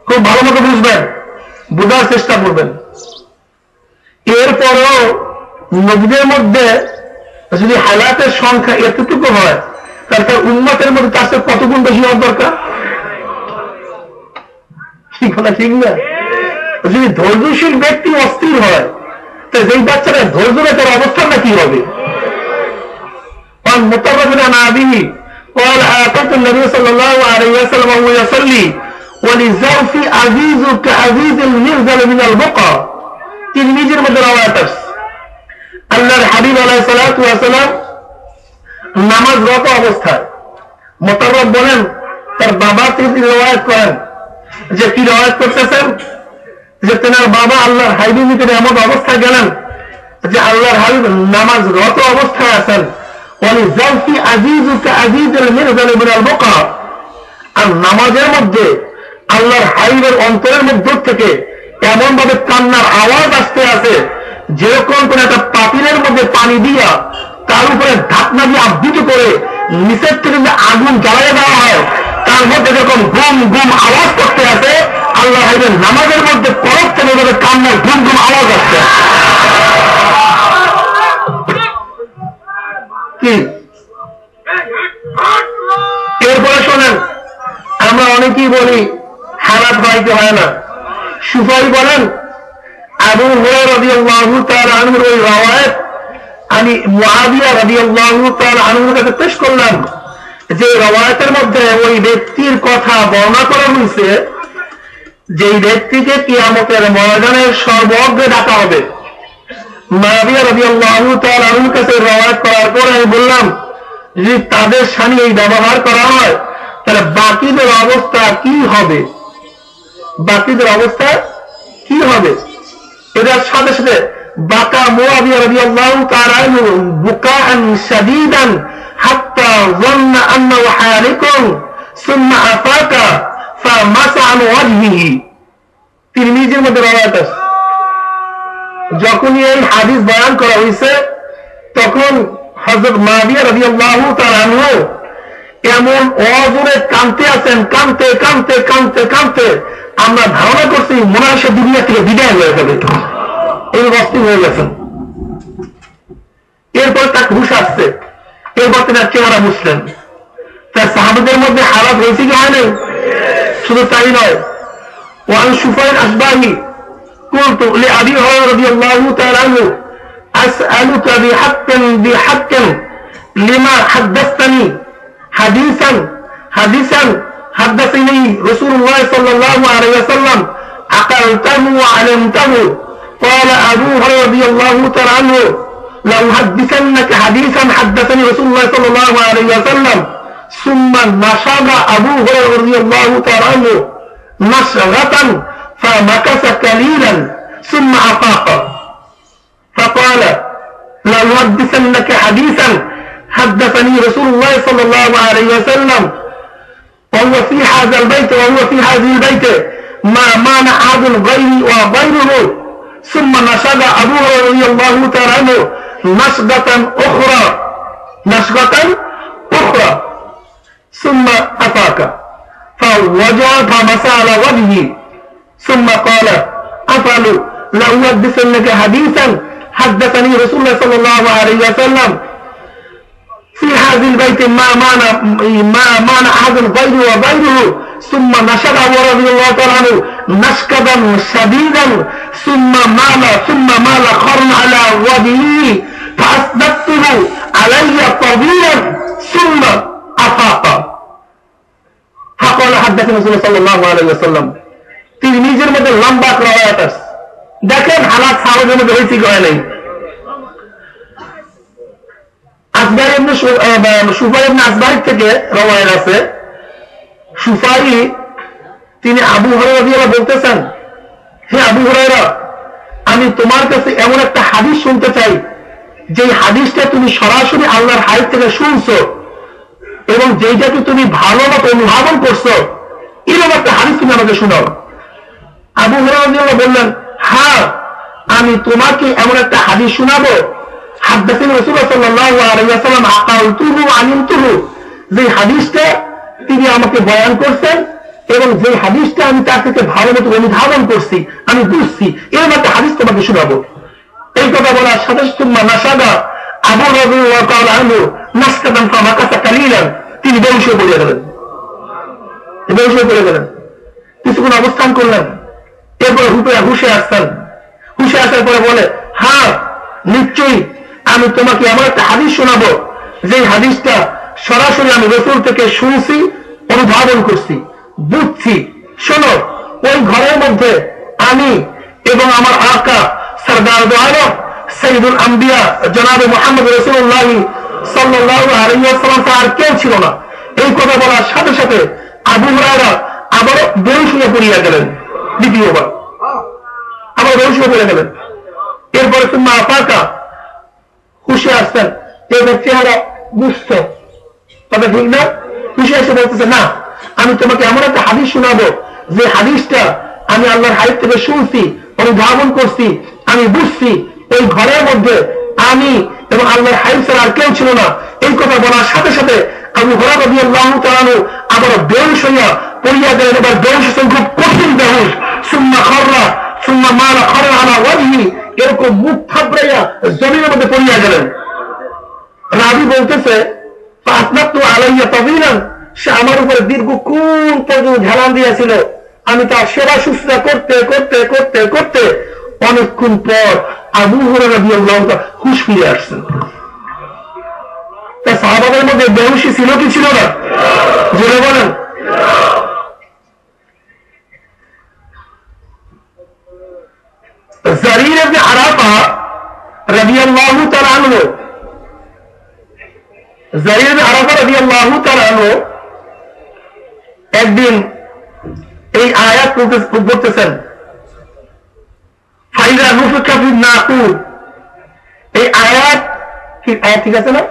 খুব ভালো মতো বুঝবেন, বোঝার চেষ্টা করবেন। এরপরও নবীদের মধ্যে যদি হালাতের সংখ্যা এতটুকু হয়, তাহলে উম্মতের মধ্যে তার সাথে কত গুণ বেশি হওয়ার দরকার? ঠিক কথা ঠিক না? যদি ধৈর্যশীল ব্যক্তি অস্থির হয়, তো যেই বাচ্চারা ধৈর্য নেই তার অবস্থানটা কি হবে? মোতাবাবিনা না আবিহি قال آتت النبي صلى الله عليه وسلم وهو يصلي وللزوف عزيز كعزيز المرزل من البقع। তিরমিজির মধ্যে রওয়ায়াত আছে, আল্লাহর হাবিব আলাইহিস সালাতু ওয়াস সালাম নামাজরত অবস্থায় মুতাররব বলেন তার বাবা থেকে রওয়ায়াত করেন যে কি রওয়ায়াত করতেছেন যে তেনার বাবা আল্লাহর হাবিবের নিকটে এমন অবস্থায় গেলেন যে আল্লাহর হাবিব নামাজরত অবস্থায় আছেন ওয়ালি জালফি আজিজুকা আজিজুল মিরজাল মিনাল বুকা আর নামাজের মধ্যে আল্লাহর হাবিবের অন্তরের মধ্য থেকে এমন ভাবে কান্নার আওয়াজ আসতে আছে যেরকম কোন একটা পাতিলের মধ্যে পানি দিয়া তার উপরে ঢাকনা দিয়ে আবৃত করে নিচের থেকে যে আগুন জ্বালিয়ে দেওয়া হয় তার মধ্যে যখন গুম গুম আওয়াজ করতে আছে আল্লাহ হাবিবের নামাজের মধ্যে পরব থেকে এভাবে কান্নার গুম গুম আওয়াজ আসছে। কি এরপরে শোনেন, আমরা অনেকেই বলি হারাত ভাইতে হয় না। সুফাই বলেন আবু হুরায়রা রাদিয়াল্লাহু তাআলা আনহুর ওই রওয়ায়াত আমি মুআবিয়া রাদিয়াল্লাহু তাআলা আনহুর কাছে পেশ করলাম যে রওয়ায়াতের মধ্যে ওই ব্যক্তির কথা বর্ণনা করা হয়েছে যেই ব্যক্তিকে কিয়ামতের ময়দানে সর্বগ্রে ডাকা হবে। মুআবিয়া রাদিয়াল্লাহু তাআলা আনহুর কাছে রওয়ায়াত করার পরে আমি বললাম যদি তাদের সামনে এই ব্যবহার করা হয় তাহলে বাকিদের অবস্থা কি হবে, বাকিদের অবস্থা কি হবে। এটার সাথে সাথে বাকা মুআবিয়া রাদিয়াল্লাহু তাআলা আনহু বুকাআন শাদীদান হাত্তা যান্না আন্নাহু হালিকুন সুম্মা আফাকা ফামাসা আন ওয়াজহিহি। তিরমিজির মধ্যে রওয়ায়াত আছে। যখনই এই হাদিস বয়ান করা হয়েছে তখন হযরত মুআবিয়া রাদিয়াল্লাহু তাআলা আনহু এমন অজরে কাঁদতে আছেন, কাঁদতে কাঁদতে কাঁদতে কাঁদতে আমরা ধারণা করছি মনে হয় সে দুনিয়া থেকে বিদায় হয়ে যাবে, এই অস্থির হয়ে গেছেন। এরপর তার হুশ আসছে, এরপর তার চেহারা মুসলেন। তার সাহাবাদের মধ্যে হারাত হয়েছে কি হয় নাই? শুধু তাই নয়, ওয়ান সুফাইল আসবাহি قلت لأبي هريرة رضي الله تعالى عنه أسألك بحق لما حدثتني حديثا حدثني رسول الله صلى الله عليه وسلم عقلته وعلمته. قال أبو هريرة رضي الله تعالى عنه لو حدثنك حديثا حدثني رسول الله صلى الله عليه وسلم. ثم نشب أبو هريرة رضي الله تعالى عنه نشغة فمكث قليلا ثم أفاق فقال لو حدثنك حديثا حدثني رسول الله صلى الله عليه وسلم وهو في هذا البيت وهو في هذه البيت ما مانع أحد غيري وغيره. ثم نشد أبو هريرة رضي الله تعالى عنه نشدة أخرى ثم أفاق فوجع فمسى على وجهه ثم قال أفعل لو حدثنك حديثا حدثني رسول الله صلى الله عليه وسلم في هذه البيت ما مانع أحد غيره وغيره. ثم نشد أبو رضي الله تعالى عنه نشكدا شديدا ثم مال خرن على وجهه فأسندته علي طويلا ثم أفاق فقال حدثني رسول الله صلى الله عليه وسلم. তিরমিজির মধ্যে লম্বা রওয়ায়াত আছে। দেখেন হালাত সাহাবাদের মধ্যে হয়েছে কি হয় নাই। আসবাই ইবনে সুফাই ইবনে আসবাই থেকে রওয়ায়াত আছে। সুফাই তিনি আবু হুরায়রা রাদিয়াল্লাহু বলতেছেন, হে আবু হুরায়রা, আমি তোমার কাছে এমন একটা হাদিস শুনতে চাই যে হাদিসটা তুমি সরাসরি আল্লাহর হাদিস থেকে শুনছো এবং যেটাকে তুমি ভালো মতো অনুধাবন করছো, এরকম একটা হাদিস তুমি আমাকে শোনাও। আবু হুরায়রা রাদিয়াল্লাহু বললেন, হ্যাঁ আমি তোমাকে এমন একটা হাদিস শোনাবো হাদদাসানি রাসূলুল্লাহ সাল্লাল্লাহু আলাইহি ওয়াসাল্লাম আকালতুহু আলিমতুহু, যে হাদিসটা তিনি আমাকে বয়ান করছেন এবং যে হাদিসটা আমি তার থেকে ভালো মতো অনুধাবন করছি, আমি বুঝছি, এরকম একটা হাদিস তোমাকে শোনাবো। এই কথা বলার সাথে সাথে নাশাদা আবু রাদিয়াল্লাহু তাআলা আনহু নাশকাদান ফামাকাসা কালিলান, তিনি বেহুশ হয়ে পড়ে গেলেন। কিছুক্ষণ অবস্থান করলেন, এরপরে হুশে আসতেন। হুশে আসার পরে বলে, হ্যাঁ নিশ্চয়ই আমি তোমাকে এমন একটা হাদিস শোনাবো যে হাদিসটা সরাসরি আমি রাসূল থেকে শুনছি, অনুধাবন করছি, বুঝছি। শোনো, ওই ঘরের মধ্যে আমি এবং আমার আকা সরদার দো আলম সাইয়্যিদুল আম্বিয়া জনাবে মুহাম্মদ রাসূলুল্লাহ সাল্লাল্লাহু আলাইহি ওয়াসাল্লাম আর কেউ ছিল না। এই কথা বলার সাথে সাথে আবু হুরায়রা আবার বেহুশ হয়ে পড়িয়া গেলেন, দ্বিতীয়বার আবার বেহুশ হয়ে পড়ে গেলেন। এরপরে সুম্মা আফাকা, হুশে আসতেন, এদের চেহারা বুঝত, কথা ঠিক না? হুশে এসে বলতেছে, না আমি তোমাকে এমন একটা হাদিস শোনাবো যে হাদিসটা আমি আল্লাহর হাদিস থেকে শুনছি, অনুধাবন করছি, আমি বুঝছি ওই ঘরের মধ্যে আমি এবং আল্লাহর হাদিস ছাড়া আর কেউ ছিল না। এই কথা বলার সাথে সাথে আবু হুরায়রা রাদিয়াল্লাহু তাআলা আনহু আবার বেহুশ হইয়া পড়িয়া গেলেন। এবার বেহুশ হচ্ছেন, খুব কঠিন বেহুশ। সুম্মা খাররা সুম্মা মালা খাররা আলা ওয়াজহি, এরকম মুখ থাবড়াইয়া জমিনের মধ্যে পড়িয়া গেলেন। রাবি বলতেছে, ফাসনাতু আলাইয়া তাবিলান, সে আমার উপরে দীর্ঘক্ষণ পর্যন্ত ঝালান দিয়েছিল। আমি তার সেবা শুশ্রূষা করতে করতে করতে করতে অনেকক্ষণ পর আবু হুরায়রা রাদিয়াল্লাহু তাআলা হুঁশ ফিরে আসছেন। তা সাহাবাদের মধ্যে বেহুশি ছিল কি ছিল না? জোরে বলেন। জারির ইবনে আরাফা রাদিয়াল্লাহু তাআলা আনহু, জারির ইবনে আরাফা রাদিয়াল্লাহু তাআলা আনহু একদিন এই আয়াত পড়তেছেন, ফাইদা নুফিখা ফিন নাকুর। এই আয়াত ঠিক আছে না?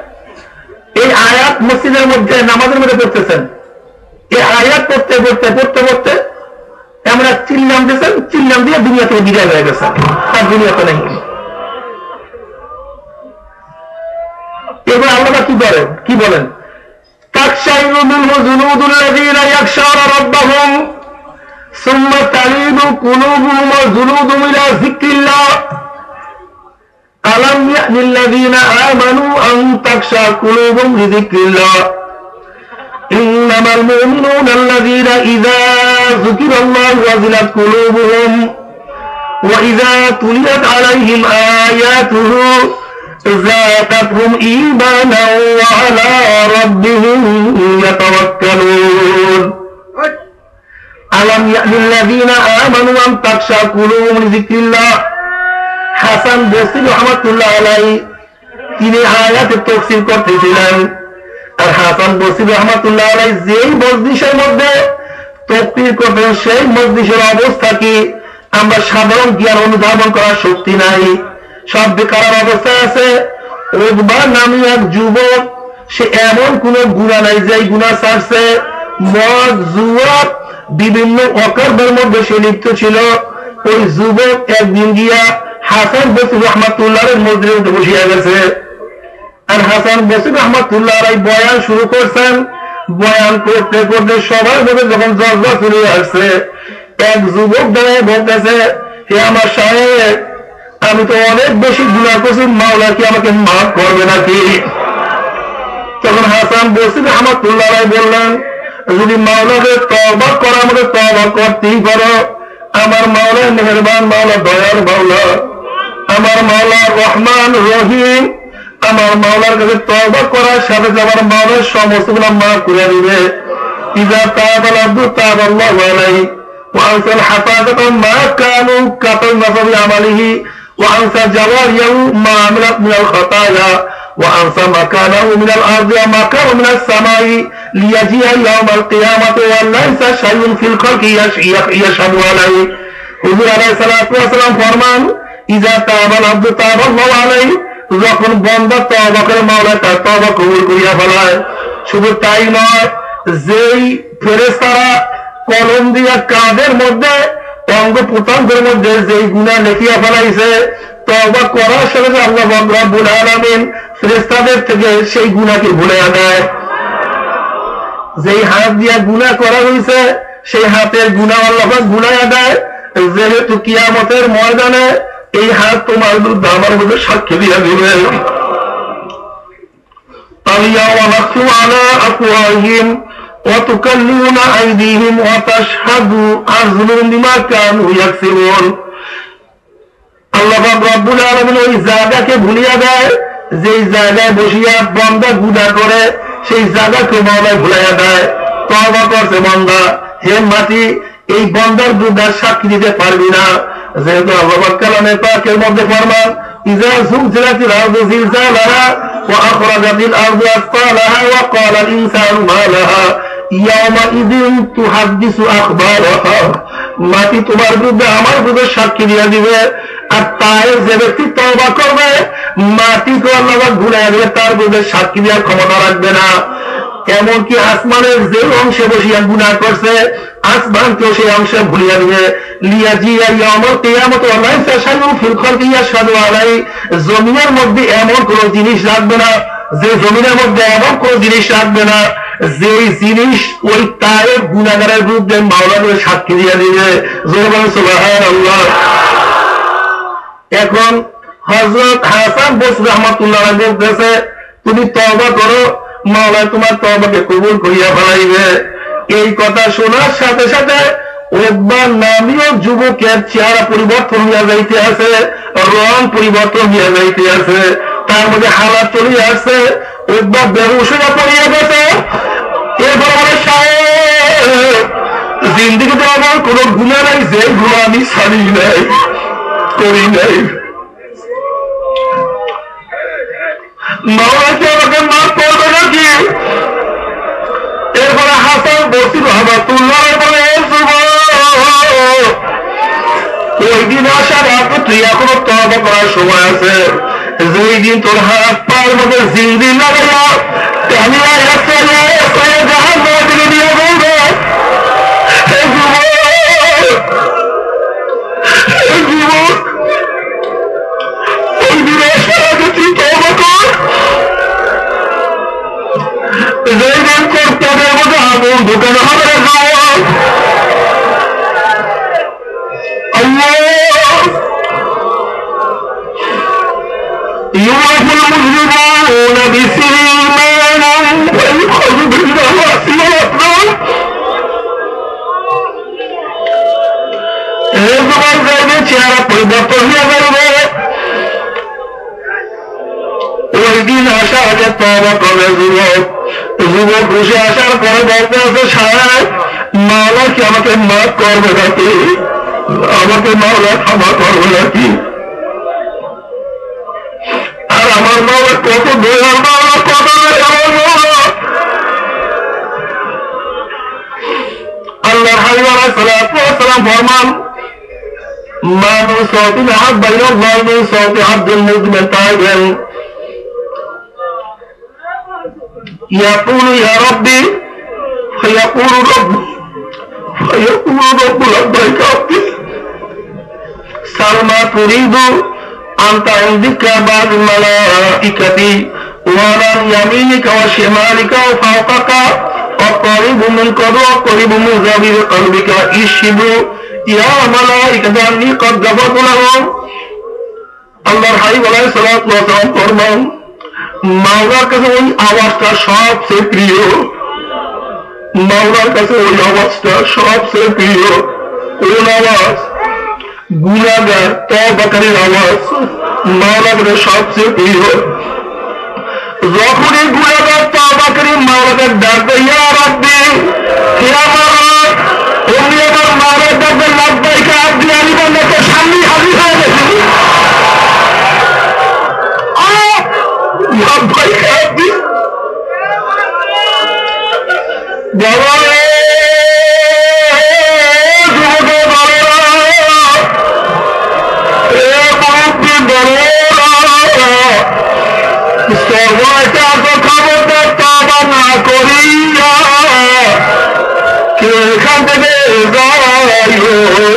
এই আয়াত মসজিদের মধ্যে নামাজের মধ্যে পড়তেছেন। এই আয়াত পড়তে পড়তে পড়তে পড়তে আমরা চিল্লাম দিয়েছেন, চিল্লাম দিয়ে দুনিয়া থেকে বিদায় হয়ে গেছেন, তার দুনিয়াতে নেই। এবার আল্লাহ কি বলেন, কি বলেন? তাকশাইরু মিনহু জুলুদুল্লাযীনা ইয়াখশাউনা রাব্বাহুম সুম্মা তালিনু কুলুবুহুম ওয়া জুলুদুহুম ইলা যিকরিল্লাহ আলাম ইয়ানিল্লাযীনা আমানু আন তাকশা কুলুবুহুম লিযিকরিল্লাহ ইন্নামাল মুমিনুনা আল্লাযীনা ইযা যুকিরাল্লাহু ওয়াজিলাত কুলুবুহুম ওয়া ইযা তুলিয়াত আলাইহিম আয়াতুহু زادتهم إيمانا وعلى ربهم يتوكلون ألم يأن الذين آمنوا أن تخشع قلوبهم لذكر الله হাসান বসরি রাহমাতুল্লাহ আলাইহি তিনি আয়াতের তাফসীর করতেছিলেন। আর হাসান বসরি রাহমাতুল্লাহ আলাইহি যেই মজলিসের মধ্যে তাফসীর করতেন সেই মজলিসের অবস্থা কি আমরা সাধারণ জ্ঞান অনুধাবন করার শক্তি নাই, সব বেকার অবস্থায় আছে। উকবা নামী এক যুবক, সে এমন কোন গুনাহ নাই যে গুনাহ ছাড়ছে, মদ জুয়া বিভিন্ন অকর্মের মধ্যে সে লিপ্ত ছিল। ওই যুবক একদিন গিয়া হাসান বসরি রাহমাতুল্লাহ এর মজলিসে বসিয়া গেছে। আর হাসান বসরি রাহমাতুল্লাহ আলাইহি বয়ান শুরু করছেন। বয়ান করতে করতে সবার মধ্যে যখন জজবা চলে আসছে, এক যুবক দাঁড়িয়ে বলতেছে, হে আমার সাহেব, আমি তো অনেক বেশি গুনাহ করছি, মাওলা কি আমাকে মাফ করবে নাকি? তখন হাসান বসরি রাহমাতুল্লাহ আলাইহি বললেন, যদি মাওলাকে তওবা করার মতো তওবা করতেই পারো, আমার মাওলা মেহেরবান, মাওলা দয়ার মাওলা, আমার মাওলা রহমান রহিম, আমার মাওলার কাছে তওবা করার সাথে আমার মাওলার সমস্ত গুনাহ মাফ করে দিবে। ইযা তাবাল আব্দু তাবাল্লাহু আলাইহি ওয়া আনসাল হাফাযাতা মা কানু কাতালনা ফি আমালিহি ওয়া আনসা জাওয়ারিয়াহু মা আমিলাত মিনাল খাতায়া ওয়া আনসা মাকানাহু মিনাল আরদি ওয়া মাকানাহু মিনাস সামাই লিয়াজিয়া ইয়াউমাল কিয়ামাতি ওয়া লাইসা শাইউন ফিল খালকি ইয়াশহাদু আলাইহি। হুজুর আলাইহিস সালাতু ওয়াস সালাম ফরমান, ইযা তাবাল আব্দু তাবাল্লাহু আলাইহি, যখন বান্দা তওবা করে মাওলা তার তওবা কবুল করিয়া ফেলায়। শুধু তাই নয়, যেই ফেরেশতারা কলম দিয়া কাঁধের মধ্যে অঙ্গ প্রত্যঙ্গের মধ্যে যেই গুনাহ লিখিয়া ফেলাইছে, তওবা করার সাথে আল্লাহ রাব্বুল আলামিন ফেরেশতাদের থেকে সেই গুনাহকে ভুলিয়ে দেয়। যেই হাত দিয়া গুনাহ করা হয়েছে সেই হাতের গুনাহ আল্লাহ ভুলিয়ে দেয়। যেহেতু কিয়ামতের ময়দানে এই হাত তোমার বিরুদ্ধে আমার বিরুদ্ধে সাক্ষী দিয়া দিবে। اليوم نختم على أفواههم وتكلمنا أيديهم وتشهد أرجلهم بما كانوا يكسبون। আল্লাহ রাব্বুল আলামিন ওই জায়গাকে ভুলিয়ে দেয়, যেই জায়গায় বসিয়া বান্দা গুনাহ করে সেই জায়গাকে মাওলা ভুলাইয়া দেয়। তওবা করছে বান্দা, হে মাটি, এই বান্দার বিরুদ্ধে সাক্ষী দিতে পারবি না। যেহেতু আল্লাহ কালামে পাকের মধ্যে ফরমান, إذا زلزلت الأرض زلزالها وأخرجت الأرض أثقالها وقال الإنسان ما لها يومئذ تحدث أخبارها মাটি তোমার বিরুদ্ধে আমার বিরুদ্ধে সাক্ষী দিয়ে দিবে আর তাই যে ব্যক্তি তওবা করবে মাটিকে আল্লাহ ঘুরাইয়া দিবে তার বিরুদ্ধে সাক্ষী দেওয়ার ক্ষমতা রাখবে না এমনকি আসমানের যে অংশে বসিয়া গুনাহ করছে আসমানকেও সেই অংশে ভুলিয়া দিবে লিয়াজিয়া ইয়াউমাল কিয়ামত ওয়া লাইসা শাইউন ফিল খালকি ইয়াশহাদু আলাইহি জমিনের মধ্যে এমন কোন জিনিস রাখবে না যে জমিনের মধ্যে এমন কোন জিনিস রাখবে না যে জিনিস ওই তায়েব গুনাহগারের বিরুদ্ধে মাওলানা সাক্ষী দিয়ে দিবে জোরে বলেন সুবহানাল্লাহ। এখন হযরত হাসান বসরি রাহমাতুল্লাহ আলাইহি বলতেছে তুমি তওবা করো মাওলা তোমার তওবাকে কবুল করিয়া ফেলাইবে। এই কথা শোনার সাথে সাথে উকবা নামীয় যুবকের চেহারা পরিবর্তন হইয়া যাইতে আছে, রং পরিবর্তন হইয়া যাইতে আছে, তার মধ্যে হালাত চলে আসছে, উকবা বেহুশ হইয়া পড়িয়া গেছে। এরপর বলে সাহেব জিন্দেগিতে আমার কোন গুনাহ নাই, যে গুনাহ আমি ছাড়ি নাই করি নাই, মাওলা কি আমাকে মাফ করবে নাকি? এরপরে হাসান বসরি রাহমাতুল্লাহ বলে ওই দিন আসার আগে তুই এখনো তওবা করার সময় আছে, যেই দিন তোর হাত পায়ের মধ্যে জিন্দি লাগাইয়া টানিয়া রাখতে জাহান্নামে দিকে দিয়ে বলবে ওই দিন আসার আগে তুই তওবা কর। যেই দিন কর্তব্যের মধ্যে আগুন ঢুকানো হবে يوافي المجرمون بسيماهم ويؤخذ بالنواصي والأقدام। তোমার জায়গায় চেহারা পরিবর্তন হয়ে যাবে। ওই দিন আসা আগে তওবা করে যুবক বসে আসার পরে বলতে আছে সাহেব মাওলা কি আমাকে মাফ করবে নাকি, আমাকে মাওলা ক্ষমা করবে নাকি? আর আমার মাওলা কত দয়াল মাওলা, কত আমার মাওলা। আল্লাহর হাবিব আলাইহিস সালাতু ওয়াস সালাম ফরমান মা মিন সাওতিন আহাব্বা ইলাল্লাহি মিন সাওতি আবদিন মুসলিমিন তাইবান ইয়াকুলু ইয়া রাব্বি ফায়াকুলু রাব্বি ফায়াকুলু রাব্বু লাব্বাইক আব্দি সালমা তুরিদু أنت عندك بعض الملائكة وعن يمينك وشمالك وفوقك وقريب من قد وقريب من ذبيب قلبك اشهدوا يا ملائكة أني قد غفرت لهم। আল্লাহর হাবিব আলাইহিস সালাতু ওয়াস সালাম ফরমান মাওলার কাছে ওই আওয়াজটা সবচেয়ে প্রিয়, মাওলার কাছে ওই আওয়াজটা সবচেয়ে প্রিয়। কোন আওয়াজ? গুনাহগার তওবাকারীর আওয়াজ মাওলার কাছে সবচেয়ে প্রিয়। যখনই গুনাহগার তওবাকারী মাওলাকে ডাকবে ইয়া রাব্বি ইয়া মাওলা, উনি আমার মাওলার ডাকবে লাব্বাইক আব্দি, আমি বান্দাকে সামনে হাজির হয়ে গেছি লাব্বাইক আব্দি। বাবা খবরদার তওবা না করিয়া কেউ এখান থেকে যায়